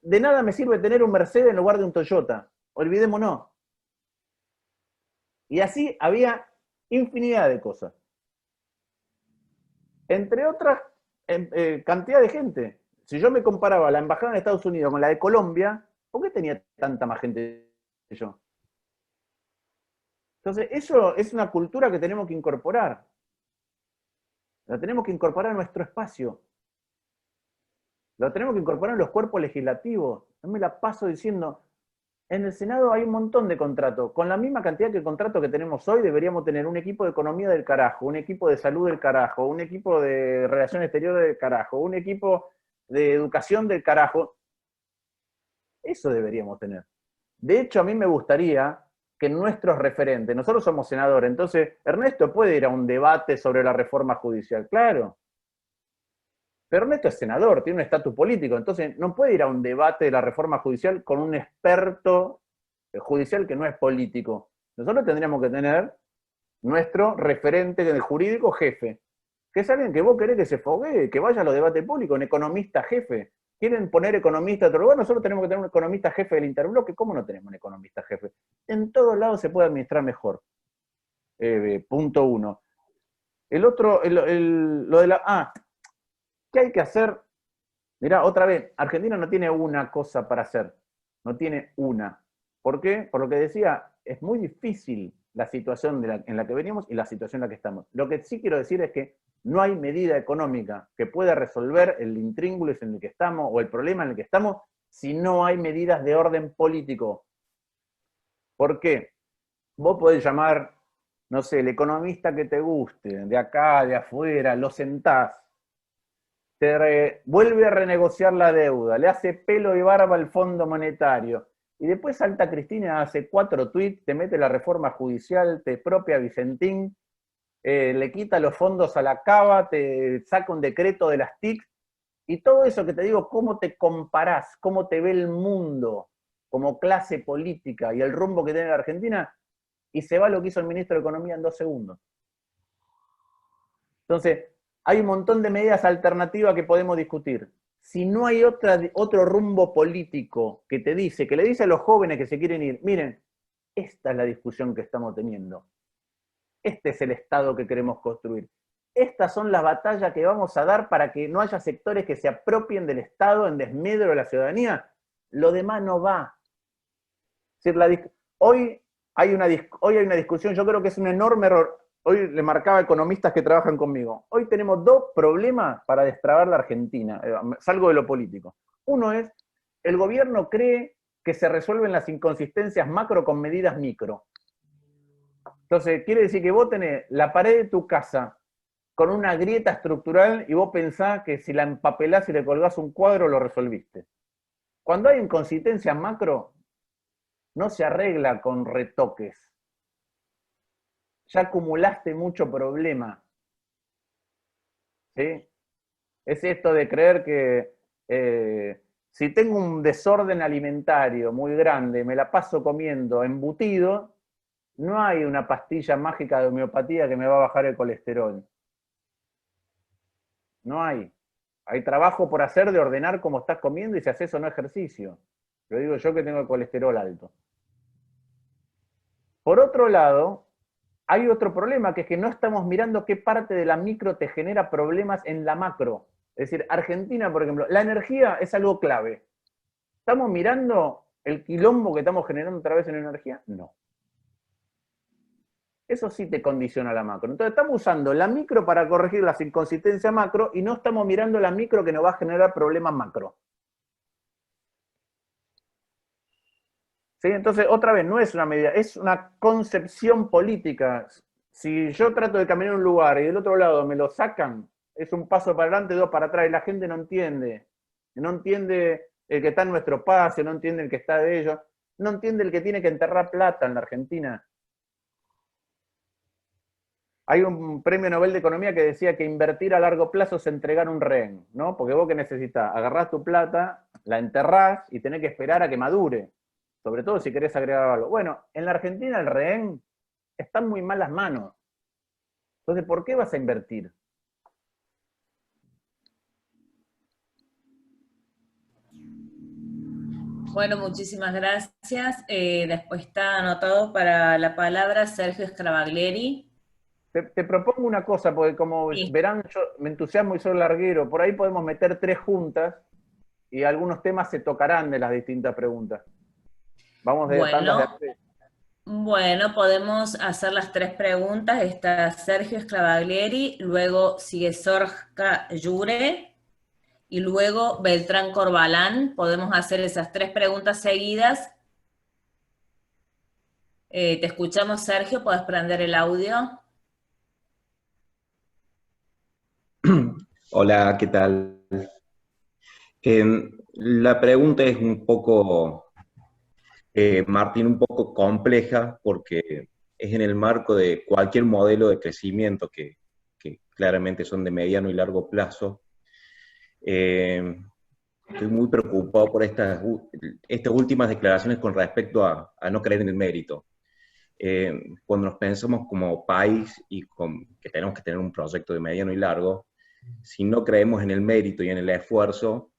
de nada me sirve tener un Mercedes en lugar de un Toyota, olvidémonos. Y así había infinidad de cosas. Entre otras, cantidad de gente. Si yo me comparaba la embajada en Estados Unidos con la de Colombia, ¿por qué tenía tanta más gente que yo? Entonces, eso es una cultura que tenemos que incorporar. La tenemos que incorporar a nuestro espacio. La tenemos que incorporar en los cuerpos legislativos. Yo me la paso diciendo, en el Senado hay un montón de contratos. Con la misma cantidad de contratos que tenemos hoy, deberíamos tener un equipo de economía del carajo, un equipo de salud del carajo, un equipo de relaciones exteriores del carajo, un equipo de educación del carajo. Eso deberíamos tener. De hecho, a mí me gustaría que nuestros referentes, nosotros somos senadores, entonces Ernesto puede ir a un debate sobre la reforma judicial, claro. Pero Ernesto es senador, tiene un estatus político, entonces no puede ir a un debate de la reforma judicial con un experto judicial que no es político. Nosotros tendríamos que tener nuestro referente del jurídico jefe, que es alguien que vos querés que se foguee, que vaya a los debates públicos, un economista jefe. Quieren poner economista a otro lugar, nosotros tenemos que tener un economista jefe del interbloque. ¿Cómo no tenemos un economista jefe? En todos lados se puede administrar mejor. Punto uno. El otro, lo de la... ¿qué hay que hacer? Mirá, otra vez, Argentina no tiene una cosa para hacer, no tiene una. ¿Por qué? Por lo que decía, es muy difícil la situación en la que venimos y la situación en la que estamos. Lo que sí quiero decir es que no hay medida económica que pueda resolver el intríngulis en el que estamos o el problema en el que estamos si no hay medidas de orden político. ¿Por qué? Vos podés llamar, no sé, el economista que te guste, de acá, de afuera, lo sentás, vuelve a renegociar la deuda, le hace pelo y barba al Fondo Monetario, y después salta Cristina, hace 4 tweets, te mete la reforma judicial, te expropia Vicentín, le quita los fondos a la Cava, te saca un decreto de las TIC, y todo eso que te digo, cómo te comparás, cómo te ve el mundo como clase política y el rumbo que tiene la Argentina, y se va lo que hizo el ministro de Economía en 2 segundos. Entonces, hay un montón de medidas alternativas que podemos discutir. si no hay otro rumbo político que te dice, que le dice a los jóvenes que se quieren ir, miren, esta es la discusión que estamos teniendo. Este es el Estado que queremos construir. Estas son las batallas que vamos a dar para que no haya sectores que se apropien del Estado en desmedro de la ciudadanía. Lo demás no va. Es decir, hoy hay una discusión, yo creo que es un enorme error. Hoy le marcaba a economistas que trabajan conmigo. Hoy tenemos dos problemas para destrabar la Argentina. Salgo de lo político. Uno es, el gobierno cree que se resuelven las inconsistencias macro con medidas micro. Entonces, quiere decir que vos tenés la pared de tu casa con una grieta estructural y vos pensás que si la empapelás y le colgás un cuadro lo resolviste. Cuando hay inconsistencia macro, no se arregla con retoques. Ya acumulaste mucho problema. ¿Sí? Es esto de creer que si tengo un desorden alimentario muy grande, me la paso comiendo embutido, no hay una pastilla mágica de homeopatía que me va a bajar el colesterol. No hay. Hay trabajo por hacer de ordenar cómo estás comiendo y si haces o no ejercicio. Lo digo yo que tengo el colesterol alto. Por otro lado, hay otro problema, que es que no estamos mirando qué parte de la micro te genera problemas en la macro. Es decir, Argentina, por ejemplo, la energía es algo clave. ¿Estamos mirando el quilombo que estamos generando otra vez en energía? No. Eso sí te condiciona la macro. Entonces estamos usando la micro para corregir las inconsistencias macro y no estamos mirando la micro que nos va a generar problemas macro. ¿Sí? Entonces, otra vez, no es una medida, es una concepción política. Si yo trato de caminar en un lugar y del otro lado me lo sacan, es un paso para adelante, dos para atrás, y la gente no entiende. No entiende el que está en nuestro espacio, no entiende el que está de ellos, no entiende el que tiene que enterrar plata en la Argentina. Hay un premio Nobel de Economía que decía que invertir a largo plazo es entregar un rehén, ¿no? Porque vos, ¿qué necesitas? Agarrás tu plata, la enterrás y tenés que esperar a que madure. Sobre todo si querés agregar algo. Bueno, en la Argentina el rehén está en muy malas manos. Entonces, ¿por qué vas a invertir? Bueno, muchísimas gracias. Después está anotado para la palabra Sergio Scarabaglieri. Te propongo una cosa, porque como Sí. verán, yo me entusiasmo y soy larguero. Por ahí podemos meter 3 juntas y algunos temas se tocarán de las distintas preguntas. Vamos de tandas de Bueno, acceso. bueno, podemos hacer las 3 preguntas. Está Sergio Scarabaglieri, luego sigue Sorja Llure y luego Beltrán Corbalán. Podemos hacer esas 3 preguntas seguidas. Te escuchamos, Sergio, ¿podés prender el audio? Hola, ¿qué tal? La pregunta es un poco, Martín, un poco compleja porque es en el marco de cualquier modelo de crecimiento que claramente son de mediano y largo plazo. Estoy muy preocupado por estas últimas declaraciones con respecto a no creer en el mérito. Cuando nos pensamos como país y que tenemos que tener un proyecto de mediano y largo, si no creemos en el mérito y en el esfuerzo,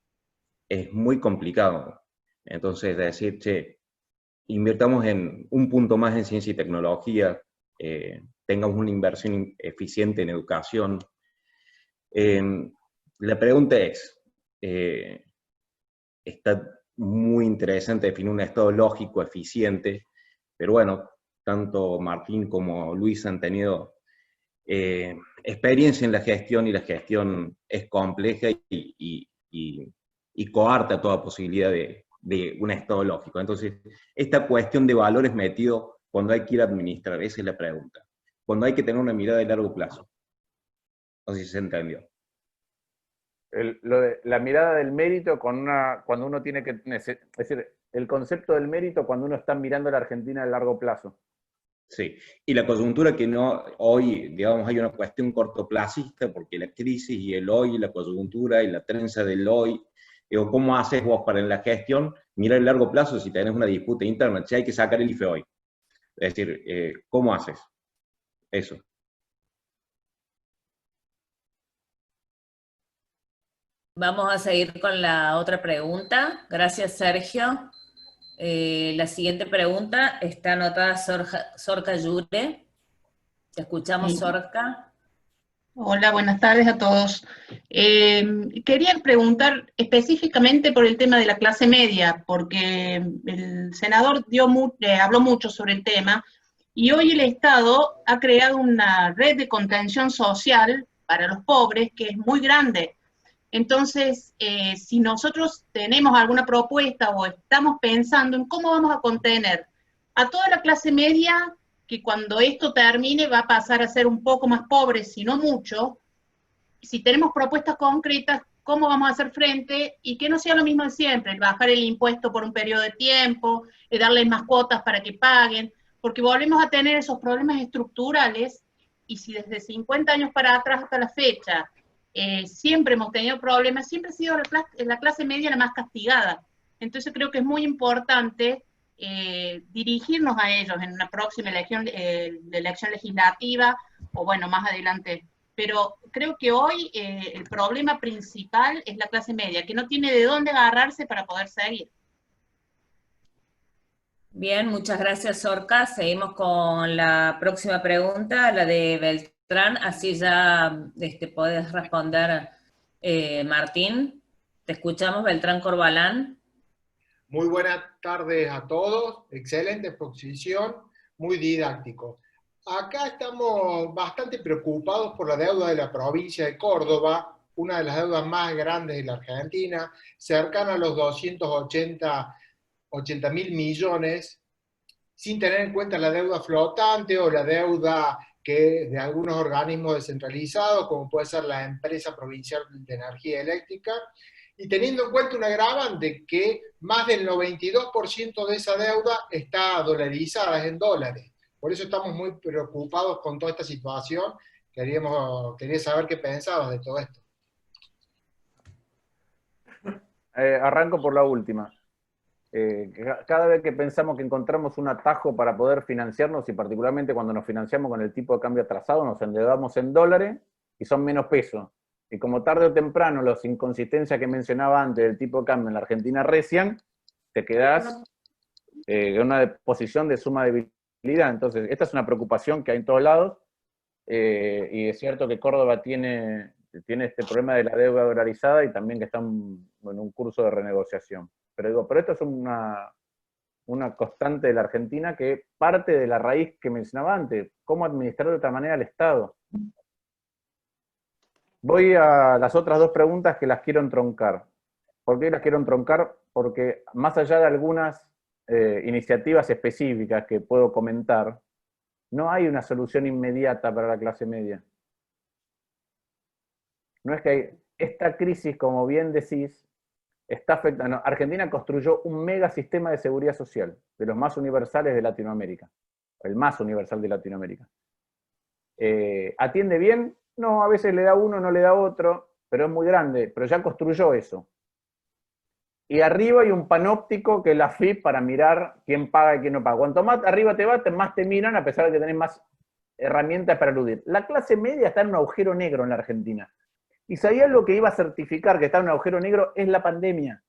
es muy complicado. Entonces, decir, che, invirtamos en un punto más en ciencia y tecnología, tengamos una inversión eficiente en educación. La pregunta es, está muy interesante definir un estado lógico, eficiente, pero bueno, tanto Martín como Luis han tenido experiencia en la gestión y la gestión es compleja y coarta toda posibilidad de un estado lógico. Entonces, esta cuestión de valores metidos cuando hay que ir a administrar, esa es la pregunta. Cuando hay que tener una mirada de largo plazo. No sé si se entendió. La mirada del mérito cuando uno tiene que... Es decir, el concepto del mérito cuando uno está mirando a la Argentina a largo plazo. Sí, y la coyuntura que no, hoy, digamos, hay una cuestión cortoplacista, porque la crisis y el hoy, la coyuntura y la trenza del hoy, digo, ¿cómo haces vos para en la gestión mirar el largo plazo si tenés una disputa interna? Si hay que sacar el IFE hoy. Es decir, ¿cómo haces eso? Vamos a seguir con la otra pregunta. Gracias, Sergio. La siguiente pregunta está anotada Sorca Yure. Te escuchamos, Sí. Sorca. Hola, buenas tardes a todos. Quería preguntar específicamente por el tema de la clase media, porque el senador habló mucho sobre el tema, y hoy el Estado ha creado una red de contención social para los pobres que es muy grande. Entonces, si nosotros tenemos alguna propuesta o estamos pensando en cómo vamos a contener a toda la clase media, que cuando esto termine va a pasar a ser un poco más pobre, si no mucho, si tenemos propuestas concretas, cómo vamos a hacer frente y que no sea lo mismo de siempre, el bajar el impuesto por un periodo de tiempo, darles más cuotas para que paguen, porque volvemos a tener esos problemas estructurales, y si desde 50 años para atrás hasta la fecha siempre hemos tenido problemas, siempre ha sido la clase media la más castigada. Entonces creo que es muy importante dirigirnos a ellos en una próxima elección legislativa, o bueno, más adelante. Pero creo que hoy el problema principal es la clase media, que no tiene de dónde agarrarse para poder seguir. Bien, muchas gracias, Sorca. Seguimos con la próxima pregunta, la de Beltrán. Así ya podés responder, Martín. Te escuchamos, Beltrán Corbalán. Muy buenas tardes a todos, excelente exposición, muy didáctico. Acá estamos bastante preocupados por la deuda de la provincia de Córdoba, una de las deudas más grandes de la Argentina, cercana a los 280.000 millones, sin tener en cuenta la deuda flotante o la deuda que de algunos organismos descentralizados, como puede ser la Empresa Provincial de Energía Eléctrica, y teniendo en cuenta un agravante que más del 92% de esa deuda está dolarizada, es en dólares. Por eso estamos muy preocupados con toda esta situación. Quería saber qué pensabas de todo esto. Arranco por la última. Cada vez que pensamos que encontramos un atajo para poder financiarnos, y particularmente cuando nos financiamos con el tipo de cambio atrasado, nos endeudamos en dólares y son menos pesos. Y como tarde o temprano las inconsistencias que mencionaba antes del tipo de cambio en la Argentina recian, te quedás en una posición de suma debilidad. Entonces, esta es una preocupación que hay en todos lados, y es cierto que Córdoba tiene este problema de la deuda dolarizada y también que está en un curso de renegociación. Pero esto es una constante de la Argentina que parte de la raíz que mencionaba antes, cómo administrar de otra manera el Estado. Voy a las otras dos preguntas que las quiero entroncar. ¿Por qué las quiero entroncar? Porque más allá de algunas iniciativas específicas que puedo comentar, no hay una solución inmediata para la clase media. No es que hay esta crisis, como bien decís, está afectando. No, Argentina construyó un mega sistema de seguridad social, de los más universales de Latinoamérica, el más universal de Latinoamérica. ¿Atiende bien? No, a veces le da uno, no le da otro, pero es muy grande, pero ya construyó eso. Y arriba hay un panóptico que es la AFIP para mirar quién paga y quién no paga. Cuanto más arriba te vas, más te miran, a pesar de que tenés más herramientas para eludir. La clase media está en un agujero negro en la Argentina. Y sabías lo que iba a certificar que está en un agujero negro es la pandemia.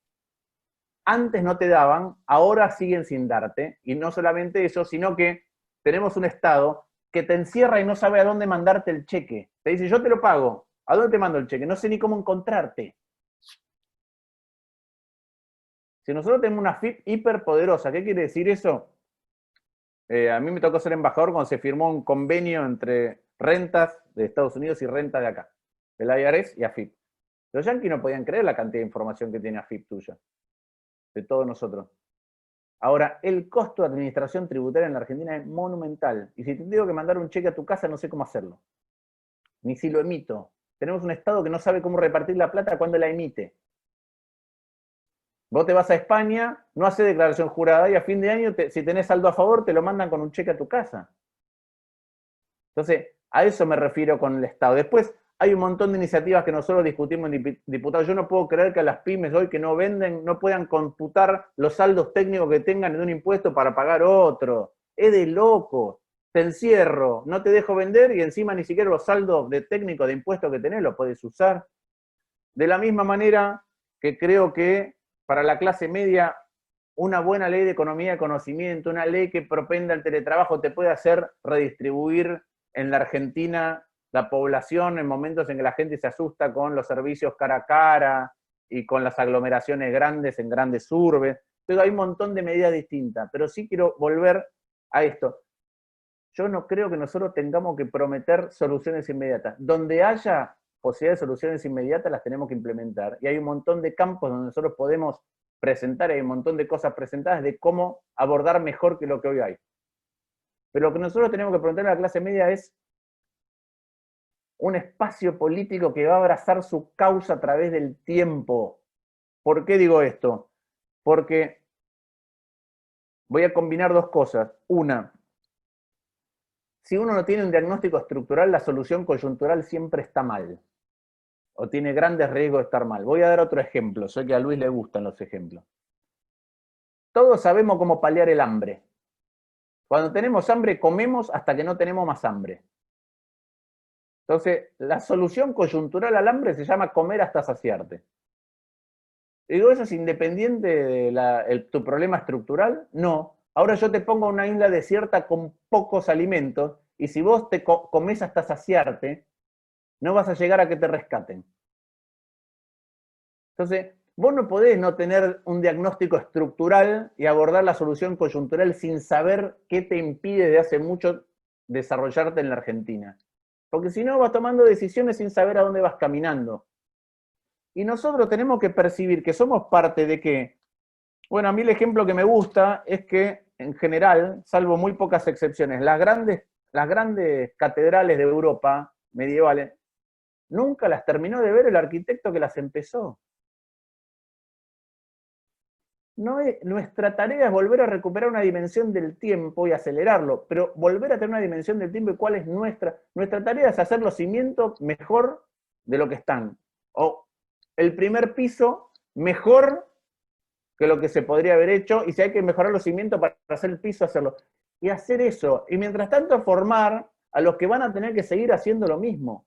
Antes no te daban, ahora siguen sin darte. Y no solamente eso, sino que tenemos un Estado que te encierra y no sabe a dónde mandarte el cheque. Te dice, yo te lo pago. ¿A dónde te mando el cheque? No sé ni cómo encontrarte. Si nosotros tenemos una FIP hiperpoderosa, ¿qué quiere decir eso? A mí me tocó ser embajador cuando se firmó un convenio entre rentas de Estados Unidos y rentas de acá, del IRS y AFIP. Los yanquis no podían creer la cantidad de información que tiene AFIP tuya, de todos nosotros. Ahora, el costo de administración tributaria en la Argentina es monumental. Y si te tengo que mandar un cheque a tu casa, no sé cómo hacerlo. Ni si lo emito. Tenemos un Estado que no sabe cómo repartir la plata cuando la emite. Vos te vas a España, no haces declaración jurada y a fin de año, si tenés saldo a favor, te lo mandan con un cheque a tu casa. Entonces, a eso me refiero con el Estado. Después, hay un montón de iniciativas que nosotros discutimos en diputados. Yo no puedo creer que a las pymes hoy que no venden no puedan computar los saldos técnicos que tengan en un impuesto para pagar otro. Es de loco. Te encierro, no te dejo vender y encima ni siquiera los saldos de técnicos de impuestos que tenés los podés usar. De la misma manera que creo que para la clase media una buena ley de economía de conocimiento, una ley que propenda el teletrabajo, te puede hacer redistribuir en la Argentina la población en momentos en que la gente se asusta con los servicios cara a cara y con las aglomeraciones grandes en grandes urbes. Entonces hay un montón de medidas distintas, pero sí quiero volver a esto. Yo no creo que nosotros tengamos que prometer soluciones inmediatas. Donde haya posibilidad de soluciones inmediatas las tenemos que implementar. Y hay un montón de campos donde nosotros podemos presentar, hay un montón de cosas presentadas de cómo abordar mejor que lo que hoy hay. Pero lo que nosotros tenemos que preguntar a la clase media es un espacio político que va a abrazar su causa a través del tiempo. ¿Por qué digo esto? Porque voy a combinar dos cosas. Una, si uno no tiene un diagnóstico estructural, la solución coyuntural siempre está mal. O tiene grandes riesgos de estar mal. Voy a dar otro ejemplo, sé que a Luis le gustan los ejemplos. Todos sabemos cómo paliar el hambre. Cuando tenemos hambre, comemos hasta que no tenemos más hambre. Entonces, la solución coyuntural al hambre se llama comer hasta saciarte. Digo, ¿eso es independiente de tu problema estructural? No. Ahora yo te pongo una isla desierta con pocos alimentos, y si vos te comés hasta saciarte, no vas a llegar a que te rescaten. Entonces, vos no podés no tener un diagnóstico estructural y abordar la solución coyuntural sin saber qué te impide de hace mucho desarrollarte en la Argentina. Porque si no, vas tomando decisiones sin saber a dónde vas caminando. Y nosotros tenemos que percibir que somos parte de qué. Bueno, a mí el ejemplo que me gusta es que, en general, salvo muy pocas excepciones, las grandes catedrales de Europa medievales, nunca las terminó de ver el arquitecto que las empezó. Nuestra tarea es volver a recuperar una dimensión del tiempo y acelerarlo, pero volver a tener una dimensión del tiempo y cuál es nuestra tarea es hacer los cimientos mejor de lo que están. O el primer piso mejor que lo que se podría haber hecho, y si hay que mejorar los cimientos para hacer el piso, hacerlo. Y hacer eso, y mientras tanto formar a los que van a tener que seguir haciendo lo mismo.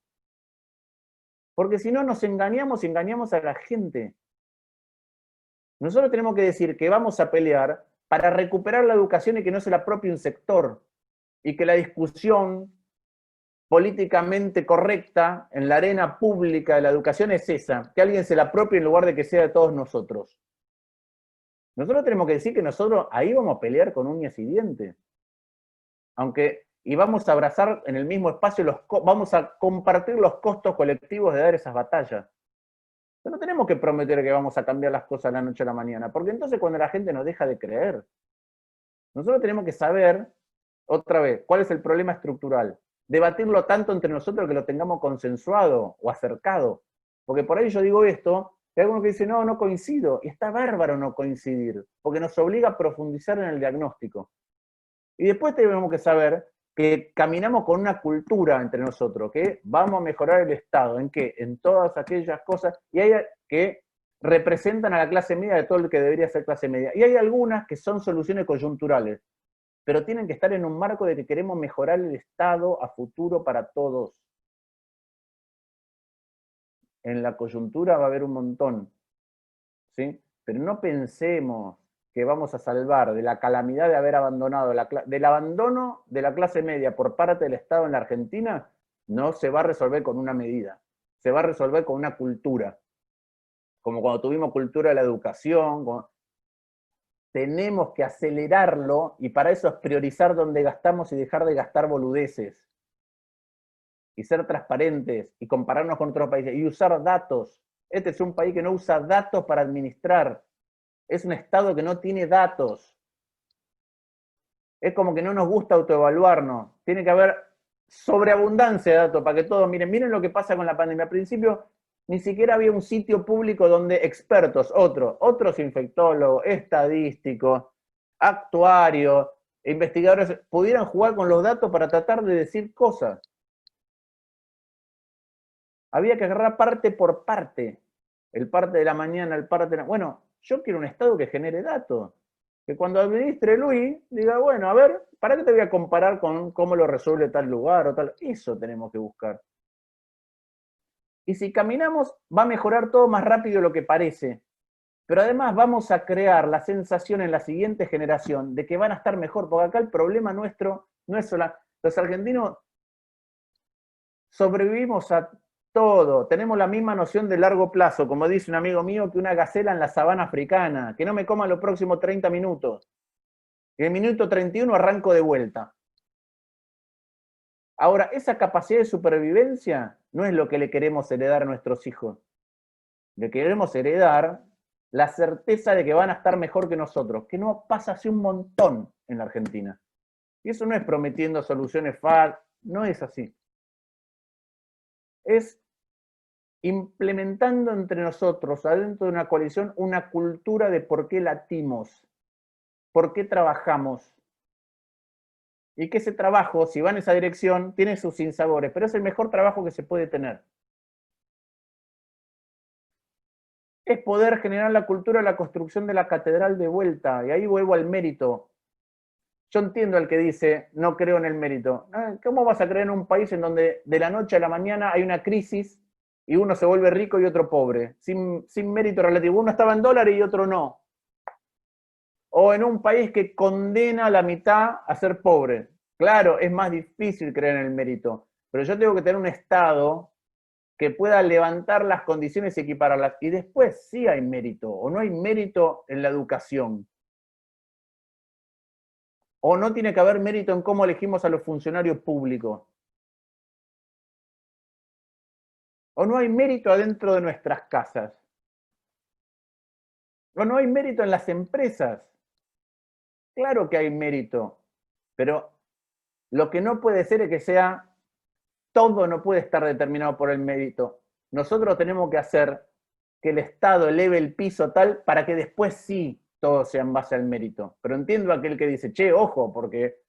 Porque si no nos engañamos y engañamos a la gente. Nosotros tenemos que decir que vamos a pelear para recuperar la educación y que no se la apropie un sector. Y que la discusión políticamente correcta en la arena pública de la educación es esa, que alguien se la apropie en lugar de que sea de todos nosotros. Nosotros tenemos que decir que nosotros ahí vamos a pelear con uñas y dientes. Y vamos a abrazar en el mismo espacio, vamos a compartir los costos colectivos de dar esas batallas. Pero no tenemos que prometer que vamos a cambiar las cosas de la noche a la mañana, porque entonces cuando la gente nos deja de creer, nosotros tenemos que saber, otra vez, cuál es el problema estructural. Debatirlo tanto entre nosotros que lo tengamos consensuado o acercado. Porque por ahí yo digo esto, y hay algunos que dicen, no coincido, y está bárbaro no coincidir, porque nos obliga a profundizar en el diagnóstico. Y después tenemos que saber que caminamos con una cultura entre nosotros, que vamos a mejorar el Estado. ¿En qué? En todas aquellas cosas, y hay que representan a la clase media de todo lo que debería ser clase media. Y hay algunas que son soluciones coyunturales, pero tienen que estar en un marco de que queremos mejorar el Estado a futuro para todos. En la coyuntura va a haber un montón, ¿sí? Pero no pensemos que vamos a salvar de la calamidad de haber abandonado, del abandono de la clase media por parte del Estado en la Argentina, no se va a resolver con una medida, se va a resolver con una cultura. Como cuando tuvimos cultura de la educación, tenemos que acelerarlo, y para eso es priorizar dónde gastamos y dejar de gastar boludeces. Y ser transparentes, y compararnos con otros países, y usar datos. Este es un país que no usa datos para administrar. Es un Estado que no tiene datos. Es como que no nos gusta autoevaluarnos. Tiene que haber sobreabundancia de datos para que todos miren lo que pasa con la pandemia. Al principio ni siquiera había un sitio público donde expertos, otros infectólogos, estadísticos, actuarios, investigadores, pudieran jugar con los datos para tratar de decir cosas. Había que agarrar parte por parte. El parte de la mañana, el parte de la... Bueno, yo quiero un Estado que genere datos. Que cuando administre Luis, diga, bueno, a ver, ¿para qué te voy a comparar con cómo lo resuelve tal lugar o tal? Eso tenemos que buscar. Y si caminamos, va a mejorar todo más rápido de lo que parece. Pero además vamos a crear la sensación en la siguiente generación de que van a estar mejor, porque acá el problema nuestro no es solo... Los argentinos sobrevivimos a todo, tenemos la misma noción de largo plazo, como dice un amigo mío, que una gacela en la sabana africana, que no me coma los próximos 30 minutos. En el minuto 31 arranco de vuelta. Ahora, esa capacidad de supervivencia no es lo que le queremos heredar a nuestros hijos. Le queremos heredar la certeza de que van a estar mejor que nosotros, que no pasa hace un montón en la Argentina. Y eso no es prometiendo soluciones fáciles, no es así. Es implementando entre nosotros, adentro de una coalición, una cultura de por qué latimos, por qué trabajamos. Y que ese trabajo, si va en esa dirección, tiene sus sinsabores, pero es el mejor trabajo que se puede tener. Es poder generar la cultura de la construcción de la catedral de vuelta, y ahí vuelvo al mérito. Yo entiendo al que dice, no creo en el mérito. ¿Cómo vas a creer en un país en donde de la noche a la mañana hay una crisis y uno se vuelve rico y otro pobre? Sin mérito relativo. Uno estaba en dólares y otro no. O en un país que condena a la mitad a ser pobre. Claro, es más difícil creer en el mérito, pero yo tengo que tener un Estado que pueda levantar las condiciones y equipararlas. Y después sí hay mérito, o no hay mérito en la educación. O no tiene que haber mérito en cómo elegimos a los funcionarios públicos. O no hay mérito adentro de nuestras casas. O no hay mérito en las empresas. Claro que hay mérito, pero lo que no puede ser es que sea, todo no puede estar determinado por el mérito. Nosotros tenemos que hacer que el Estado eleve el piso tal para que después sí todo sea en base al mérito. Pero entiendo a aquel que dice, che, ojo, porque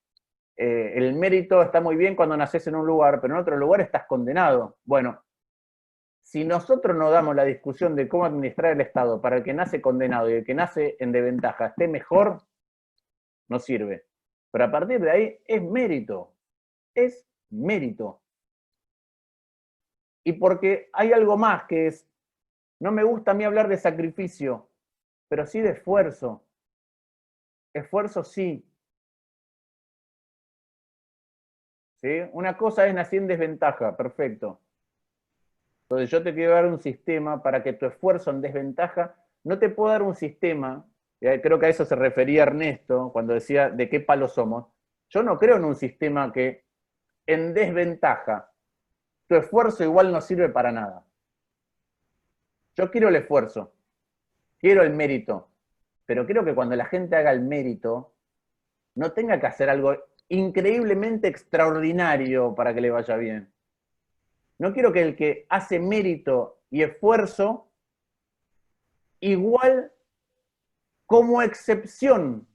el mérito está muy bien cuando naces en un lugar, pero en otro lugar estás condenado. Bueno, si nosotros no damos la discusión de cómo administrar el Estado para el que nace condenado y el que nace en desventaja esté mejor, no sirve. Pero a partir de ahí es mérito. Es mérito. Y porque hay algo más que es, no me gusta a mí hablar de sacrificio, pero sí de esfuerzo. Esfuerzo sí. ¿Sí? Una cosa es nacer en desventaja, perfecto. Entonces yo te quiero dar un sistema para que tu esfuerzo en desventaja, no te puedo dar un sistema, creo que a eso se refería Ernesto cuando decía de qué palo somos. Yo no creo en un sistema que en desventaja tu esfuerzo igual no sirve para nada. Yo quiero el esfuerzo, quiero el mérito, pero quiero que cuando la gente haga el mérito, no tenga que hacer algo increíblemente extraordinario para que le vaya bien. No quiero que el que hace mérito y esfuerzo, igual como excepción,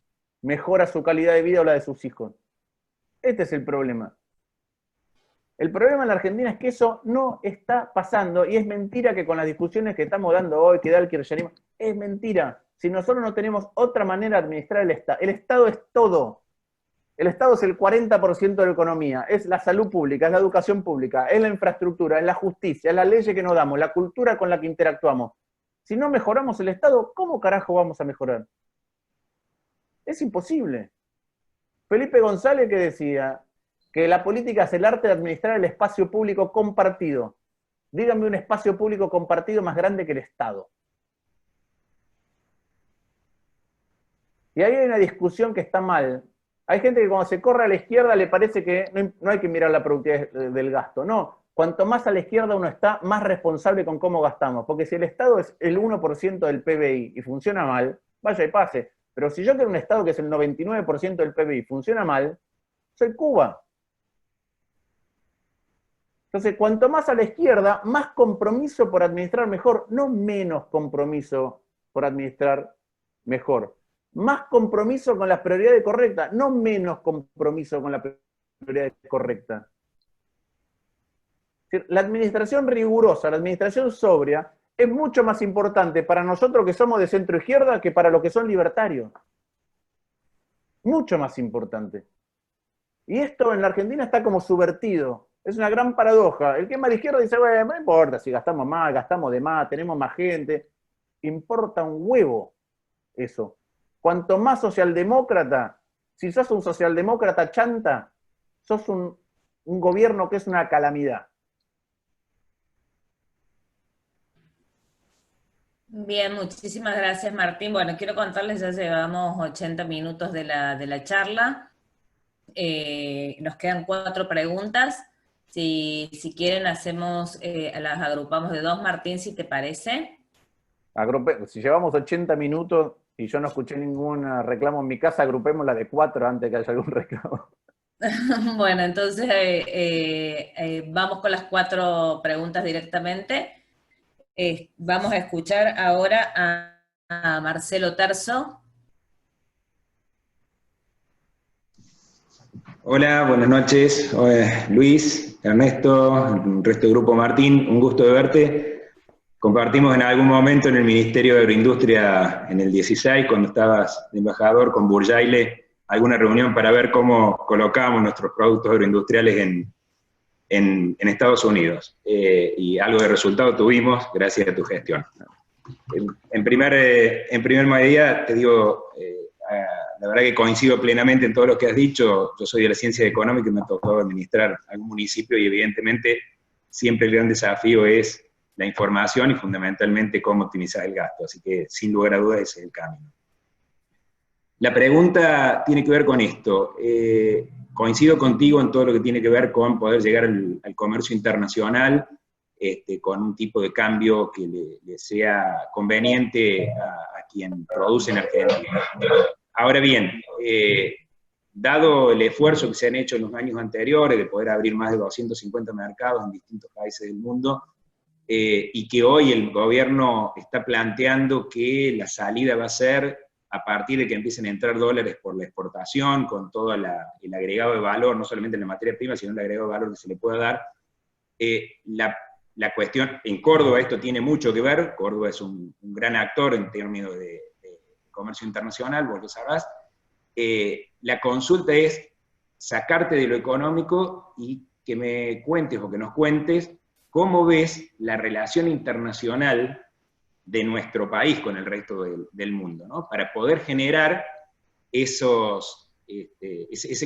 mejora su calidad de vida o la de sus hijos. Este es el problema. El problema en la Argentina es que eso no está pasando y es mentira que con las discusiones que estamos dando hoy, que da el kirchnerismo, es mentira. Si nosotros no tenemos otra manera de administrar el Estado es todo. El Estado es el 40% de la economía, es la salud pública, es la educación pública, es la infraestructura, es la justicia, es las leyes que nos damos, la cultura con la que interactuamos. Si no mejoramos el Estado, ¿cómo carajo vamos a mejorar? Es imposible. Felipe González que decía que la política es el arte de administrar el espacio público compartido. Dígame un espacio público compartido más grande que el Estado. Y ahí hay una discusión que está mal. Hay gente que cuando se corre a la izquierda le parece que no hay que mirar la productividad del gasto. No, cuanto más a la izquierda uno está, más responsable con cómo gastamos. Porque si el Estado es el 1% del PBI y funciona mal, vaya y pase. Pero si yo quiero un Estado que es el 99% del PBI y funciona mal, soy Cuba. Entonces, cuanto más a la izquierda, más compromiso por administrar mejor, no menos compromiso por administrar mejor. Más compromiso con las prioridades correctas, no menos compromiso con las prioridades correctas. Es decir, la administración rigurosa, la administración sobria, es mucho más importante para nosotros que somos de centro izquierda que para los que son libertarios. Mucho más importante. Y esto en la Argentina está como subvertido. Es una gran paradoja. El que es más de izquierda dice, bueno, no importa si gastamos más, gastamos de más, tenemos más gente. Importa un huevo eso. Cuanto más socialdemócrata, si sos un socialdemócrata chanta, sos un gobierno que es una calamidad. Bien, muchísimas gracias, Martín. Bueno, quiero contarles, ya llevamos 80 minutos de la charla. Nos quedan 4 preguntas. Si quieren, las agrupamos de 2. Martín, si te parece. Si llevamos 80 minutos y yo no escuché ningún reclamo en mi casa, agrupémosla de 4 antes que haya algún reclamo. Bueno, entonces vamos con las 4 preguntas directamente. Vamos a escuchar ahora a Marcelo Terzo. Hola, buenas noches. Luis, Ernesto, el resto del grupo Martín, un gusto de verte. Compartimos en algún momento en el Ministerio de Agroindustria en el 16, cuando estabas de embajador con Burjaile, alguna reunión para ver cómo colocábamos nuestros productos agroindustriales en Estados Unidos. Y algo de resultado tuvimos gracias a tu gestión. En primer medida, te digo, la verdad que coincido plenamente en todo lo que has dicho. Yo soy de la ciencia económica y me ha tocado administrar algún municipio y evidentemente siempre el gran desafío es la información y fundamentalmente cómo optimizar el gasto. Así que sin lugar a dudas ese es el camino. La pregunta tiene que ver con esto. Coincido contigo en todo lo que tiene que ver con poder llegar al comercio internacional con un tipo de cambio que le sea conveniente a quien produce en Argentina. Ahora bien, dado el esfuerzo que se han hecho en los años anteriores de poder abrir más de 250 mercados en distintos países del mundo, y que hoy el gobierno está planteando que la salida va a ser a partir de que empiecen a entrar dólares por la exportación, con todo el agregado de valor, no solamente en la materia prima, sino el agregado de valor que se le pueda dar. La cuestión, en Córdoba esto tiene mucho que ver, Córdoba es un gran actor en términos de comercio internacional, vos lo sabrás. La consulta es sacarte de lo económico y que me cuentes o que nos cuentes cómo ves la relación internacional de nuestro país con el resto del mundo, ¿no? Para poder generar ese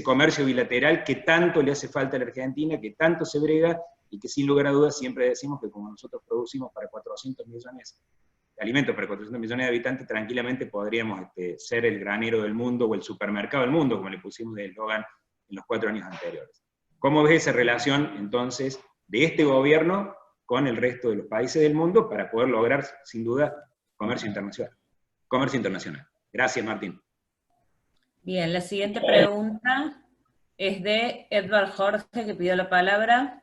comercio bilateral que tanto le hace falta a la Argentina, que tanto se brega, y que sin lugar a dudas siempre decimos que como nosotros producimos para 400 millones de alimentos, para 400 millones de habitantes, tranquilamente podríamos ser el granero del mundo o el supermercado del mundo, como le pusimos de eslogan en los 4 años anteriores. ¿Cómo ves esa relación, entonces, de este gobierno con el resto de los países del mundo para poder lograr, sin duda, comercio internacional? Gracias, Martín. Bien, la siguiente pregunta es de Edward Jorge, que pidió la palabra.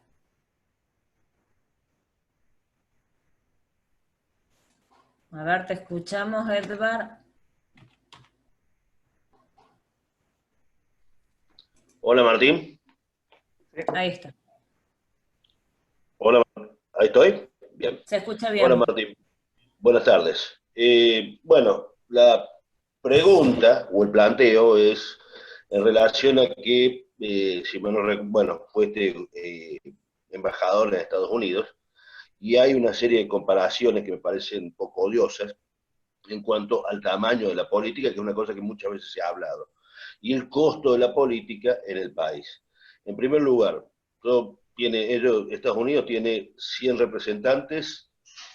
A ver, te escuchamos, Edward. Hola, Martín. Ahí está. Hola, ahí estoy. Bien. Se escucha bien. Hola, Martín. Buenas tardes. Bueno, la pregunta o el planteo es en relación a que, fue embajador en Estados Unidos, y hay una serie de comparaciones que me parecen un poco odiosas en cuanto al tamaño de la política, que es una cosa que muchas veces se ha hablado, y el costo de la política en el país. En primer lugar, Estados Unidos tiene 100 representantes,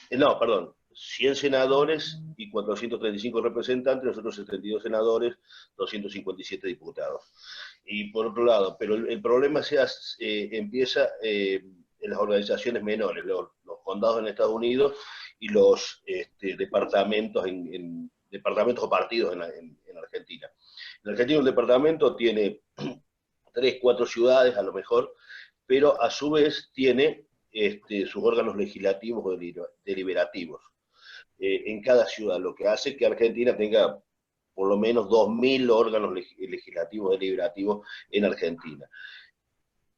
100 senadores y 435 representantes, nosotros 72 senadores, 257 diputados. Y por otro lado, pero el problema empieza en las organizaciones menores, los condados en Estados Unidos y los departamentos o partidos en Argentina. En Argentina un departamento tiene 3, 4 ciudades a lo mejor, pero a su vez tiene sus órganos legislativos o deliberativos en cada ciudad, lo que hace que Argentina tenga por lo menos 2.000 órganos legislativos deliberativos en Argentina.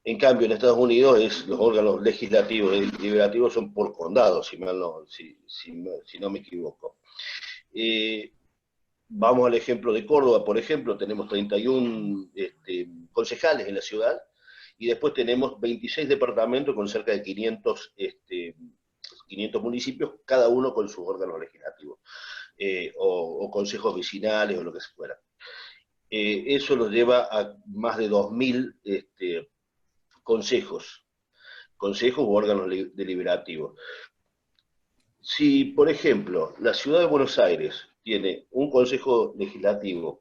En cambio, en Estados Unidos los órganos legislativos y deliberativos son por condado, si no me equivoco. Vamos al ejemplo de Córdoba, por ejemplo, tenemos 31 concejales en la ciudad, y después tenemos 26 departamentos con cerca de 500 municipios, cada uno con sus órganos legislativos, o consejos vecinales o lo que fuera. Eso nos lleva a más de 2.000 consejos u órganos deliberativos. Si, por ejemplo, la ciudad de Buenos Aires tiene un consejo legislativo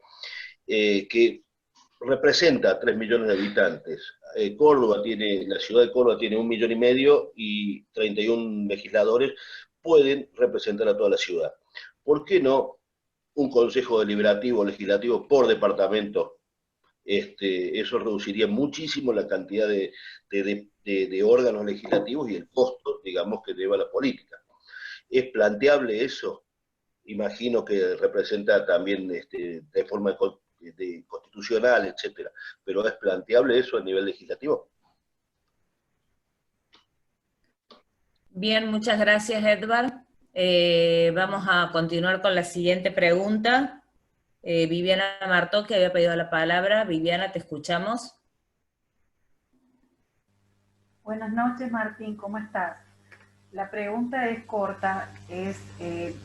que representa a 3 millones de habitantes, la ciudad de Córdoba tiene 1,5 millones y 31 legisladores, pueden representar a toda la ciudad. ¿Por qué no un consejo deliberativo legislativo por departamento? Eso reduciría muchísimo la cantidad de órganos legislativos y el costo, digamos, que lleva la política. ¿Es planteable eso? Imagino que representa también de forma constitucional, etcétera, pero ¿es planteable eso a nivel legislativo? Bien, muchas gracias, Edvard. Vamos a continuar con la siguiente pregunta. Viviana Martó, que había pedido la palabra. Viviana, te escuchamos. Buenas noches, Martín, ¿cómo estás? La pregunta es corta,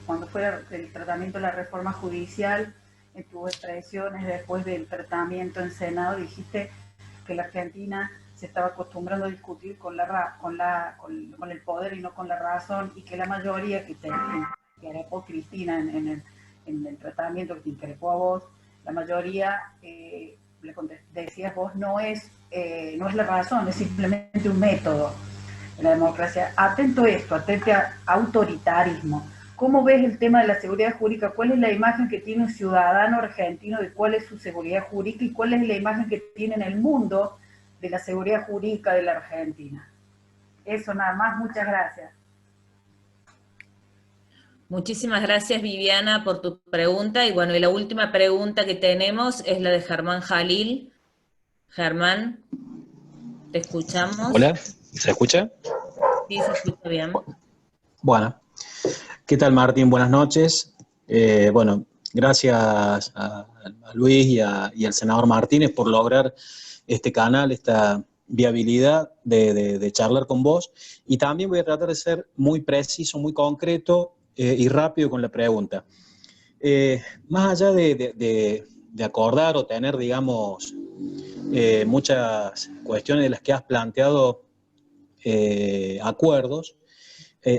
cuando fue el tratamiento de la reforma judicial, en tus expresiones después del tratamiento en Senado, dijiste que la Argentina se estaba acostumbrando a discutir con el poder y no con la razón, y que la mayoría que increpó Cristina en el tratamiento que te increpó a vos, la mayoría, decías vos, no es la razón, es simplemente un método de la democracia. Atento a esto, atento a autoritarismo. ¿Cómo ves el tema de la seguridad jurídica? ¿Cuál es la imagen que tiene un ciudadano argentino de cuál es su seguridad jurídica y cuál es la imagen que tiene en el mundo de la seguridad jurídica de la Argentina? Eso nada más, muchas gracias. Muchísimas gracias, Viviana, por tu pregunta. Y bueno, y la última pregunta que tenemos es la de Germán Jalil. Germán, te escuchamos. Hola, ¿se escucha? Sí, se escucha bien. Bueno, ¿qué tal, Martín? Buenas noches. Bueno, gracias a Luis y al senador Martínez por lograr este canal, esta viabilidad de charlar con vos. Y también voy a tratar de ser muy preciso, muy concreto y rápido con la pregunta. Más allá de acordar o tener, digamos, muchas cuestiones de las que has planteado acuerdos,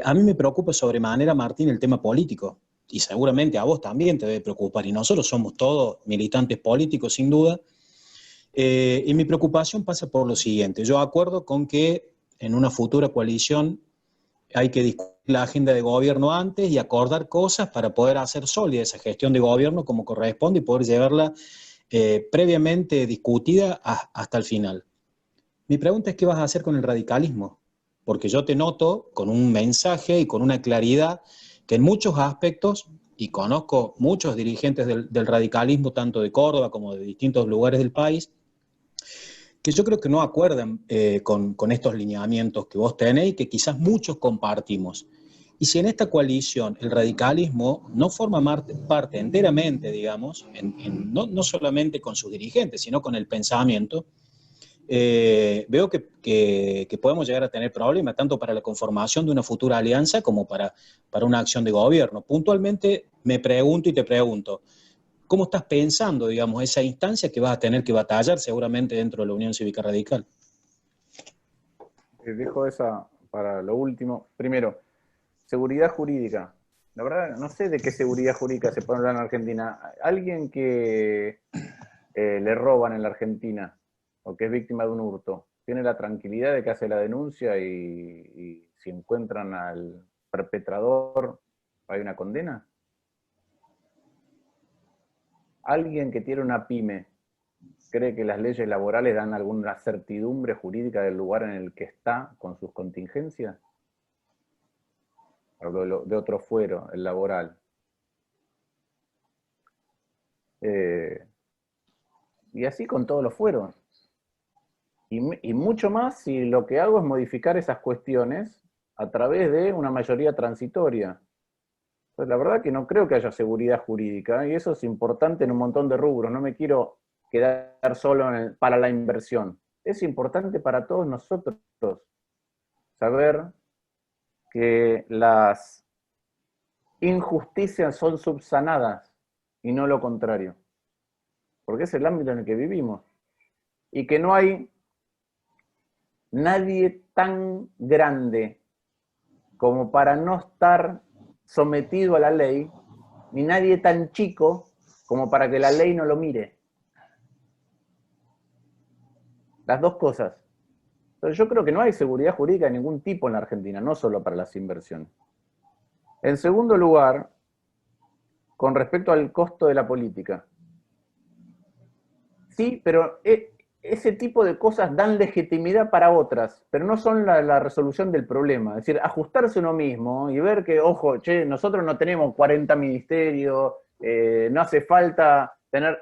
a mí me preocupa sobremanera, Martín, el tema político, y seguramente a vos también te debe preocupar, y nosotros somos todos militantes políticos, sin duda, y mi preocupación pasa por lo siguiente. Yo acuerdo con que en una futura coalición hay que discutir la agenda de gobierno antes y acordar cosas para poder hacer sólida esa gestión de gobierno como corresponde y poder llevarla previamente discutida hasta el final. Mi pregunta es: ¿qué vas a hacer con el radicalismo? Porque yo te noto con un mensaje y con una claridad que en muchos aspectos, y conozco muchos dirigentes del radicalismo, tanto de Córdoba como de distintos lugares del país, que yo creo que no acuerdan con estos lineamientos que vos tenés y que quizás muchos compartimos. Y si en esta coalición el radicalismo no forma parte enteramente, digamos, no solamente con sus dirigentes, sino con el pensamiento, veo que podemos llegar a tener problemas tanto para la conformación de una futura alianza como para una acción de gobierno. Puntualmente me pregunto y te pregunto, ¿cómo estás pensando, digamos, esa instancia que vas a tener que batallar seguramente dentro de la Unión Cívica Radical? Dejo esa para lo último. Primero, seguridad jurídica. La verdad, no sé de qué seguridad jurídica se puede hablar en Argentina. Alguien que le roban en la Argentina o que es víctima de un hurto, ¿tiene la tranquilidad de que hace la denuncia y si encuentran al perpetrador hay una condena? ¿Alguien que tiene una pyme cree que las leyes laborales dan alguna certidumbre jurídica del lugar en el que está con sus contingencias? Hablo de otro fuero, el laboral. Y así con todos los fueros. Y mucho más si lo que hago es modificar esas cuestiones a través de una mayoría transitoria. Pues la verdad que no creo que haya seguridad jurídica, y eso es importante en un montón de rubros. No me quiero quedar solo para la inversión. es importante para todos nosotros saber que las injusticias son subsanadas y no lo contrario, porque es el ámbito en el que vivimos, y que no hay nadie tan grande como para no estar sometido a la ley, ni nadie tan chico como para que la ley no lo mire. Las dos cosas. Pero yo creo que no hay seguridad jurídica de ningún tipo en la Argentina, no solo para las inversiones. En segundo lugar, con respecto al costo de la política. Sí, pero ese tipo de cosas dan legitimidad para otras, pero no son la resolución del problema. Es decir, ajustarse uno mismo y ver que, ojo, che, nosotros no tenemos 40 ministerios, no hace falta tener...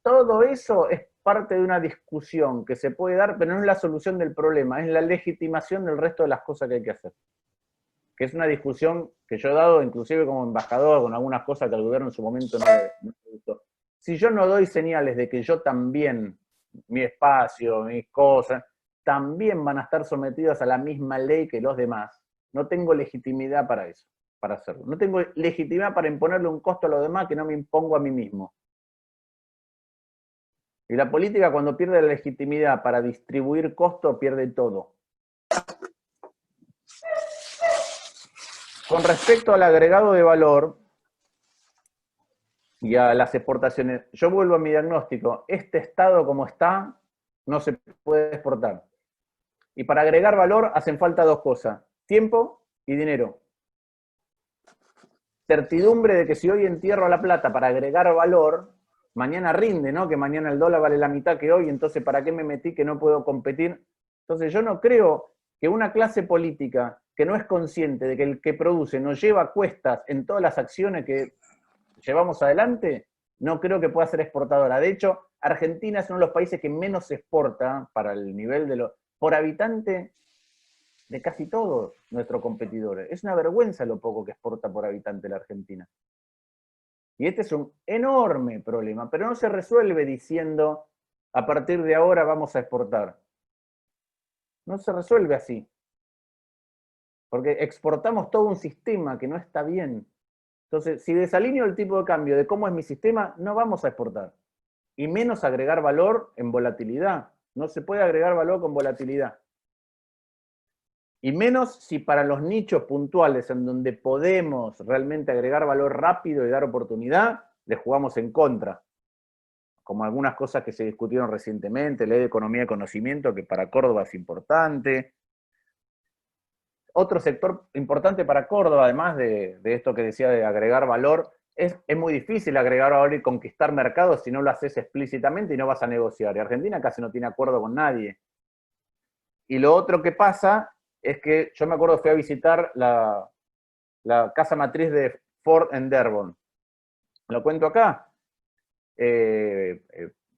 Todo eso es parte de una discusión que se puede dar, pero no es la solución del problema, es la legitimación del resto de las cosas que hay que hacer. Que es una discusión que yo he dado, inclusive como embajador, con algunas cosas que al gobierno en su momento no le gustó. Si yo no doy señales de que yo también, mi espacio, mis cosas, también van a estar sometidas a la misma ley que los demás, no tengo legitimidad para eso, para hacerlo. No tengo legitimidad para imponerle un costo a los demás que no me impongo a mí mismo. Y la política, cuando pierde la legitimidad para distribuir costos, pierde todo. Con respecto al agregado de valor y a las exportaciones, yo vuelvo a mi diagnóstico. Este estado como está, no se puede exportar. Y para agregar valor hacen falta dos cosas: tiempo y dinero. Certidumbre de que si hoy entierro la plata para agregar valor, mañana rinde, ¿no? Que mañana el dólar vale la mitad que hoy, entonces ¿para qué me metí que no puedo competir? Entonces yo no creo que una clase política que no es consciente de que el que produce nos lleva cuestas en todas las acciones que llevamos adelante, no creo que pueda ser exportadora. De hecho, Argentina es uno de los países que menos exporta para el nivel de lo por habitante de casi todos nuestros competidores. Es una vergüenza lo poco que exporta por habitante la Argentina. Y este es un enorme problema, pero no se resuelve diciendo, a partir de ahora vamos a exportar. No se resuelve así. Porque exportamos todo un sistema que no está bien. Entonces, si desalineo el tipo de cambio de cómo es mi sistema, no vamos a exportar. Y menos agregar valor en volatilidad. No se puede agregar valor con volatilidad. Y menos si para los nichos puntuales en donde podemos realmente agregar valor rápido y dar oportunidad, le jugamos en contra. Como algunas cosas que se discutieron recientemente, ley de economía de conocimiento, que para Córdoba es importante. Otro sector importante para Córdoba, además de esto que decía de agregar valor, es muy difícil agregar valor y conquistar mercados si no lo haces explícitamente y no vas a negociar. Y Argentina casi no tiene acuerdo con nadie. Y lo otro que pasa es que yo me acuerdo que fui a visitar la casa matriz de Ford en Dearborn. Lo cuento acá.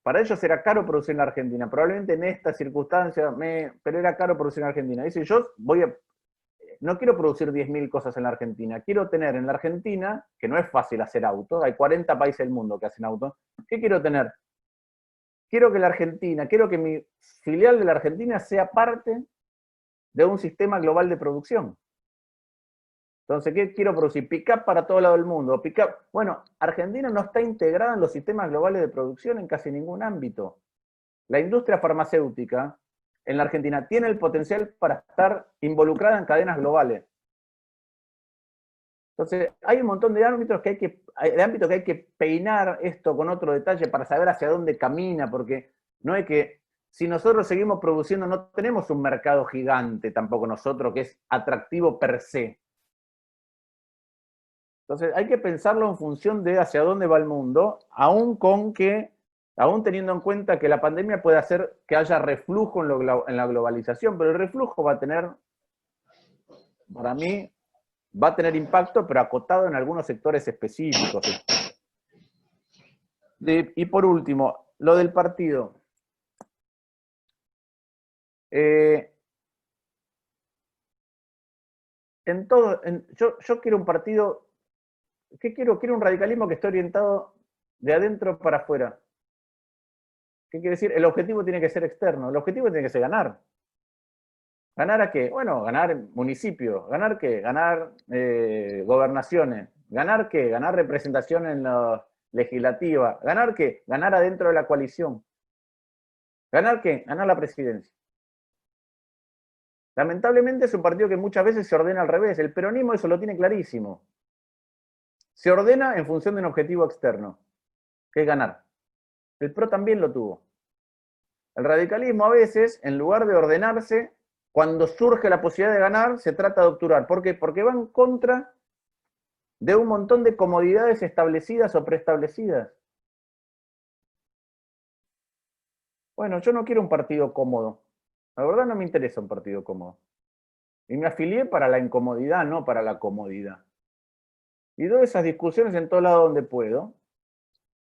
Para ellos era caro producir en la Argentina. Probablemente en esta circunstancia, pero era caro producir en Argentina. Dice, yo no quiero producir 10.000 cosas en la Argentina. Quiero tener en la Argentina, que no es fácil hacer autos, hay 40 países del mundo que hacen autos. ¿Qué quiero tener? Quiero que mi filial de la Argentina sea parte de un sistema global de producción. Entonces, ¿qué quiero producir? Pick-up para todo lado del mundo. Bueno, Argentina no está integrada en los sistemas globales de producción en casi ningún ámbito. La industria farmacéutica en la Argentina tiene el potencial para estar involucrada en cadenas globales. Entonces, hay un montón de ámbitos que hay que peinar esto con otro detalle para saber hacia dónde camina, porque no es que si nosotros seguimos produciendo, no tenemos un mercado gigante tampoco nosotros que es atractivo per se. Entonces hay que pensarlo en función de hacia dónde va el mundo, aún teniendo en cuenta que la pandemia puede hacer que haya reflujo en la globalización, pero el reflujo va a tener, para mí, va a tener impacto, pero acotado en algunos sectores específicos. Y por último, lo del partido. Yo quiero un partido, ¿qué quiero? Quiero un radicalismo que esté orientado de adentro para afuera. ¿Qué quiere decir? El objetivo tiene que ser externo, el objetivo tiene que ser ganar. ¿Ganar a qué? Bueno, ganar municipios. ¿Ganar qué? Ganar gobernaciones. ¿Ganar qué? Ganar representación en la legislativa. ¿Ganar qué? Ganar adentro de la coalición. ¿Ganar qué? Ganar la presidencia. Lamentablemente es un partido que muchas veces se ordena al revés. El peronismo eso lo tiene clarísimo. Se ordena en función de un objetivo externo, que es ganar. El PRO también lo tuvo. El radicalismo a veces, en lugar de ordenarse, cuando surge la posibilidad de ganar, se trata de obturar. ¿Por qué? Porque va en contra de un montón de comodidades establecidas o preestablecidas. Bueno, yo no quiero un partido cómodo. La verdad no me interesa un partido cómodo. Y me afilié para la incomodidad, no para la comodidad. Y doy esas discusiones en todo lado donde puedo,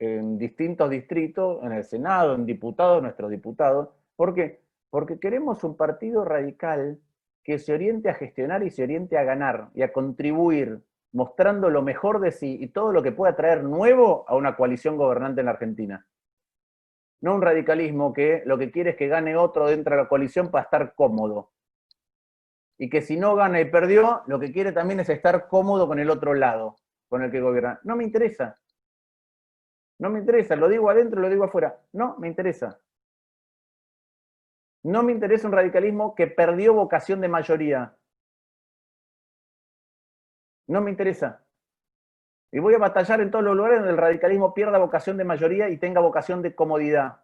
en distintos distritos, en el Senado, en diputados, nuestros diputados. ¿Por qué? Porque queremos un partido radical que se oriente a gestionar y se oriente a ganar y a contribuir, mostrando lo mejor de sí y todo lo que pueda traer nuevo a una coalición gobernante en la Argentina. No un radicalismo que lo que quiere es que gane otro dentro de la coalición para estar cómodo. Y que si no gana y perdió, lo que quiere también es estar cómodo con el otro lado, con el que gobierna. No me interesa. No me interesa, lo digo adentro, lo digo afuera. No me interesa. No me interesa un radicalismo que perdió vocación de mayoría. No me interesa. Y voy a batallar en todos los lugares donde el radicalismo pierda vocación de mayoría y tenga vocación de comodidad.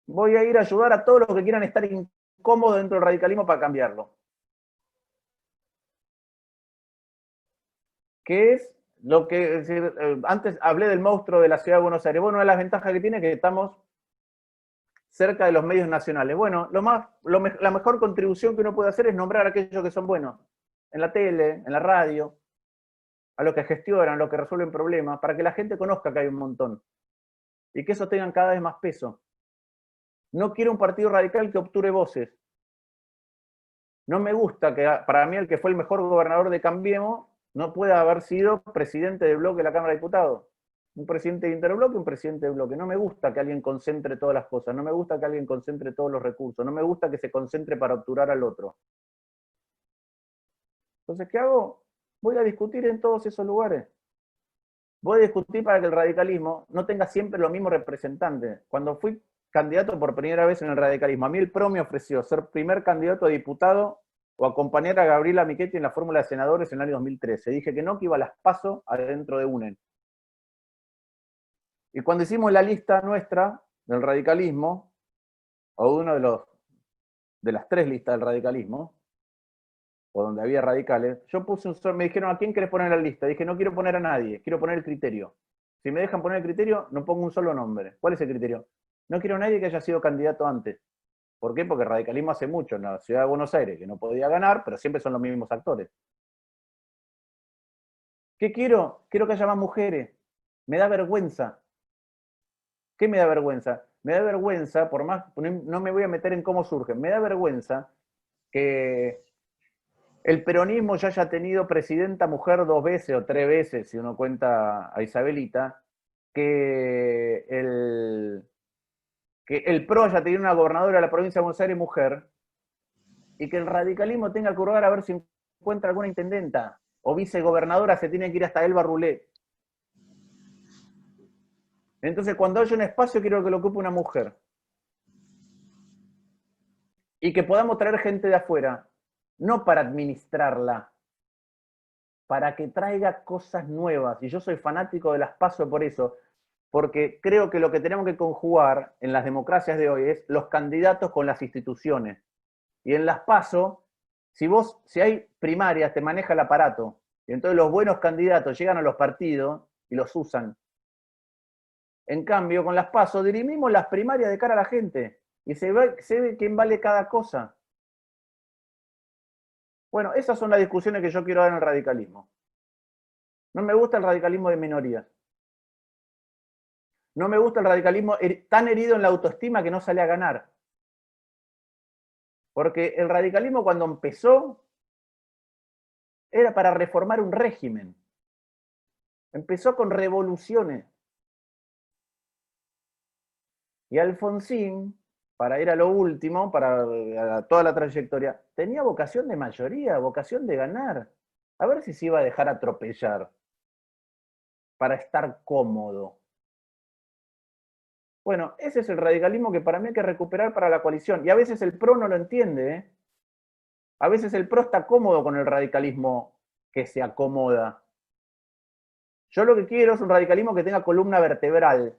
Voy a ir a ayudar a todos los que quieran estar incómodos dentro del radicalismo para cambiarlo. ¿Qué es lo que... Es decir, antes hablé del monstruo de la ciudad de Buenos Aires. Bueno, una de las ventajas que tiene es que estamos cerca de los medios nacionales. Bueno, la mejor contribución que uno puede hacer es nombrar a aquellos que son buenos. En la tele, en la radio, a los que gestionan, a los que resuelven problemas, para que la gente conozca que hay un montón. Y que eso tengan cada vez más peso. No quiero un partido radical que obture voces. No me gusta que, para mí, el que fue el mejor gobernador de Cambiemos no pueda haber sido presidente del bloque de la Cámara de Diputados. Un presidente de interbloque, un presidente de bloque. No me gusta que alguien concentre todas las cosas, no me gusta que alguien concentre todos los recursos, no me gusta que se concentre para obturar al otro. Entonces, ¿qué hago? Voy a discutir en todos esos lugares. Voy a discutir para que el radicalismo no tenga siempre los mismos representantes. Cuando fui candidato por primera vez en el radicalismo, a mí el PRO me ofreció ser primer candidato a diputado o acompañar a Gabriela Michetti en la fórmula de senadores en el año 2013. Dije que no, que iba a las PASO adentro de UNEN. Y cuando hicimos la lista nuestra del radicalismo, o uno de las 3 listas del radicalismo, o donde había radicales, yo puse me dijeron, ¿a quién querés poner en la lista? Dije, no quiero poner a nadie, quiero poner el criterio. Si me dejan poner el criterio, no pongo un solo nombre. ¿Cuál es el criterio? No quiero a nadie que haya sido candidato antes. ¿Por qué? Porque el radicalismo hace mucho en la ciudad de Buenos Aires, que no podía ganar, pero siempre son los mismos actores. ¿Qué quiero? Quiero que haya más mujeres. Me da vergüenza. ¿Qué me da vergüenza? Me da vergüenza, por más, no me voy a meter en cómo surge, me da vergüenza que el peronismo ya haya tenido presidenta mujer 2 veces o 3 veces, si uno cuenta a Isabelita, que el PRO haya tenido una gobernadora de la provincia de Buenos Aires mujer, y que el radicalismo tenga que hurgar a ver si encuentra alguna intendenta, o vicegobernadora se tiene que ir hasta Elba Rulé. Entonces, cuando haya un espacio, quiero que lo ocupe una mujer. Y que podamos traer gente de afuera, no para administrarla, para que traiga cosas nuevas. Y yo soy fanático de las PASO por eso, porque creo que lo que tenemos que conjugar en las democracias de hoy es los candidatos con las instituciones. Y en las PASO, si hay primarias, te maneja el aparato. Y entonces los buenos candidatos llegan a los partidos y los usan. En cambio, con las PASO dirimimos las primarias de cara a la gente y se ve quién vale cada cosa. Bueno, esas son las discusiones que yo quiero dar en el radicalismo. No me gusta el radicalismo de minorías. No me gusta el radicalismo tan herido en la autoestima que no sale a ganar. Porque el radicalismo cuando empezó era para reformar un régimen. Empezó con revoluciones. Y Alfonsín, para ir a lo último, para toda la trayectoria, tenía vocación de mayoría, vocación de ganar. A ver si se iba a dejar atropellar para estar cómodo. Bueno, ese es el radicalismo que para mí hay que recuperar para la coalición. Y a veces el PRO no lo entiende, ¿eh? A veces el PRO está cómodo con el radicalismo que se acomoda. Yo lo que quiero es un radicalismo que tenga columna vertebral.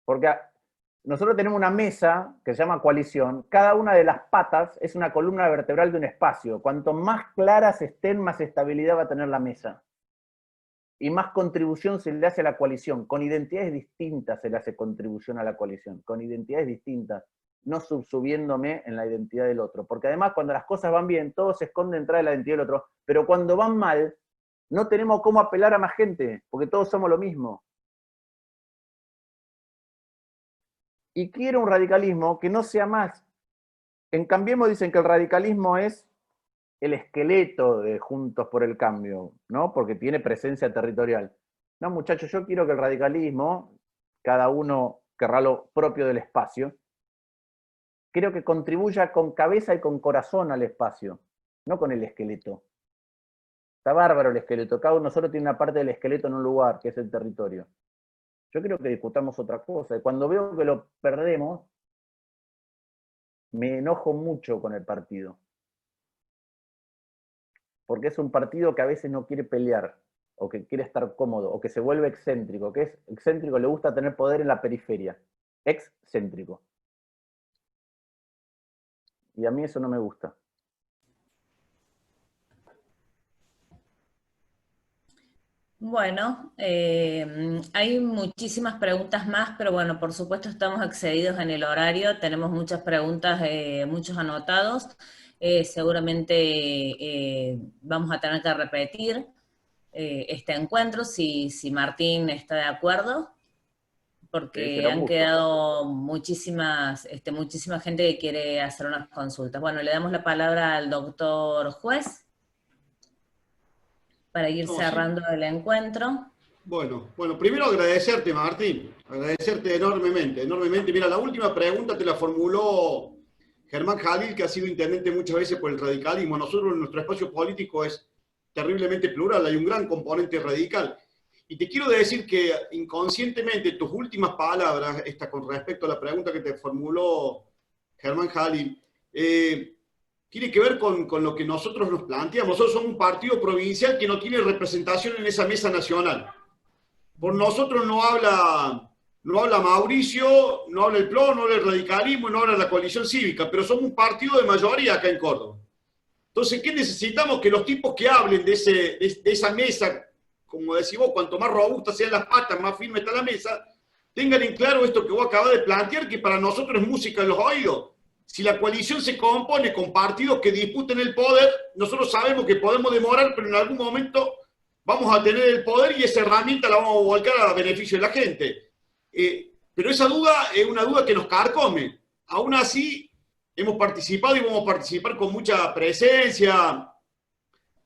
Porque nosotros tenemos una mesa que se llama coalición. Cada una de las patas es una columna vertebral de un espacio. Cuanto más claras estén, más estabilidad va a tener la mesa. Y más contribución se le hace a la coalición. Con identidades distintas se le hace contribución a la coalición. Con identidades distintas. No subsubiéndome en la identidad del otro. Porque además, cuando las cosas van bien, todo se esconde detrás de la identidad del otro. Pero cuando van mal, no tenemos cómo apelar a más gente, porque todos somos lo mismo. Y quiero un radicalismo que no sea más. En Cambiemos dicen que el radicalismo es el esqueleto de Juntos por el Cambio, ¿no? Porque tiene presencia territorial. No, muchachos, yo quiero que el radicalismo, cada uno querrá lo propio del espacio, creo que contribuya con cabeza y con corazón al espacio, no con el esqueleto. Está bárbaro el esqueleto, cada uno solo tiene una parte del esqueleto en un lugar, que es el territorio. Yo creo que discutamos otra cosa, y cuando veo que lo perdemos, me enojo mucho con el partido. Porque es un partido que a veces no quiere pelear, o que quiere estar cómodo, o que se vuelve excéntrico, que es excéntrico, le gusta tener poder en la periferia. Excéntrico. Y a mí eso no me gusta. Bueno, hay muchísimas preguntas más, pero bueno, por supuesto estamos excedidos en el horario, tenemos muchas preguntas, muchos anotados. Seguramente vamos a tener que repetir este encuentro si Martín está de acuerdo, porque han quedado muchísima gente que quiere hacer unas consultas. Bueno, le damos la palabra al doctor Juez para ir cerrando el encuentro. Bueno, primero agradecerte, Martín, agradecerte enormemente. Mira, la última pregunta te la formuló Germán Jalil, que ha sido intendente muchas veces por el radicalismo. Nosotros, nuestro espacio político es terriblemente plural, hay un gran componente radical. Y te quiero decir que inconscientemente tus últimas palabras, con respecto a la pregunta que te formuló Germán Jalil, tiene que ver con lo que nosotros nos planteamos. Nosotros somos un partido provincial que no tiene representación en esa mesa nacional. Por nosotros no habla Mauricio, no habla el PRO, no habla el radicalismo, no habla la coalición cívica, pero somos un partido de mayoría acá en Córdoba. Entonces, ¿qué necesitamos? Que los tipos que hablen de esa mesa, como decís vos, cuanto más robustas sean las patas, más firme está la mesa, tengan en claro esto que vos acabás de plantear, que para nosotros es música en los oídos. Si la coalición se compone con partidos que disputen el poder, nosotros sabemos que podemos demorar, pero en algún momento vamos a tener el poder y esa herramienta la vamos a volcar a beneficio de la gente. Pero esa duda es una duda que nos carcome. Aún así, hemos participado y vamos a participar con mucha presencia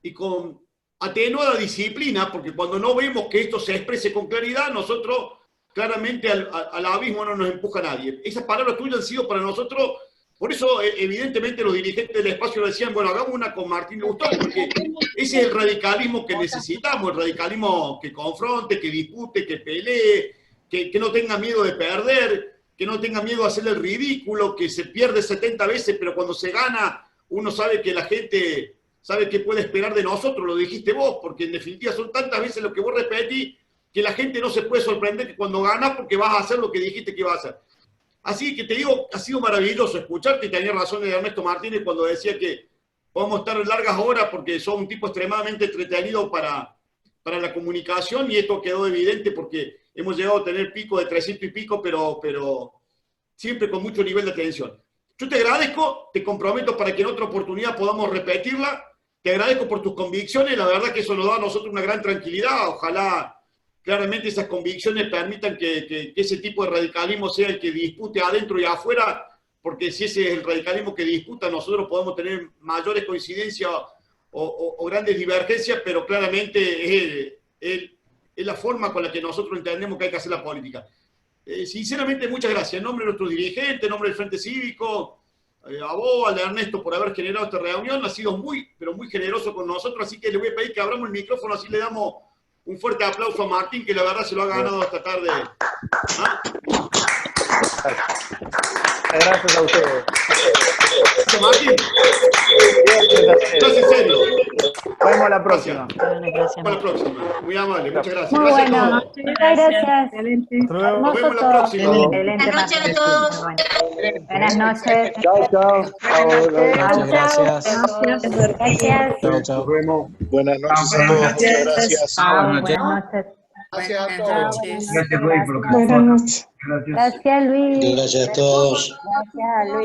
y con atenuada disciplina, porque cuando no vemos que esto se exprese con claridad, nosotros claramente al abismo no nos empuja nadie. Esas palabras tuyas han sido para nosotros. Por eso, evidentemente, los dirigentes del espacio lo decían, bueno, hagamos una con Martín Lustó, porque ese es el radicalismo que necesitamos, el radicalismo que confronte, que dispute, que pelee, que no tenga miedo de perder, que no tenga miedo a hacer el ridículo, que se pierde 70 veces, pero cuando se gana, uno sabe que la gente sabe qué puede esperar de nosotros, lo dijiste vos, porque en definitiva son tantas veces lo que vos repetís, que la gente no se puede sorprender que cuando ganás porque vas a hacer lo que dijiste que ibas a hacer. Así que te digo, ha sido maravilloso escucharte y tenía razón Ernesto Martínez cuando decía que podemos estar largas horas porque sos un tipo extremadamente entretenido para la comunicación y esto quedó evidente porque hemos llegado a tener pico de 300 y pico, pero siempre con mucho nivel de atención. Yo te agradezco, te comprometo para que en otra oportunidad podamos repetirla, te agradezco por tus convicciones, la verdad que eso nos da a nosotros una gran tranquilidad, ojalá claramente esas convicciones permitan que ese tipo de radicalismo sea el que dispute adentro y afuera, porque si ese es el radicalismo que disputa, nosotros podemos tener mayores coincidencias o grandes divergencias, pero claramente es la forma con la que nosotros entendemos que hay que hacer la política. Sinceramente, muchas gracias. En nombre de nuestros dirigentes, en nombre del Frente Cívico, a vos, a Ernesto, por haber generado esta reunión. Ha sido muy, pero muy generoso con nosotros, así que le voy a pedir que abramos el micrófono, así le damos un fuerte aplauso a Martín, que la verdad se lo ha ganado esta tarde. ¿Ah? Gracias a ustedes. Gracias, Martín. Gracias, en serio. Nos vemos la próxima. Hasta la próxima. Muy amable, muchas gracias. Muy Gracias bueno. a todos. Muchas gracias. Excelente. Nos vemos la próxima. Excelente. Buenas noches a todos. Buenas noches. Chao, chao. Muchas gracias. Gracias. Chao, chao. Nos vemos. Buenas noches a todos. Muchas gracias. Buenas noches. Gracias a todos. Gracias, Luis, por lo que Buenas noches. Gracias. Gracias, Luis. Gracias a todos. Gracias, Luis.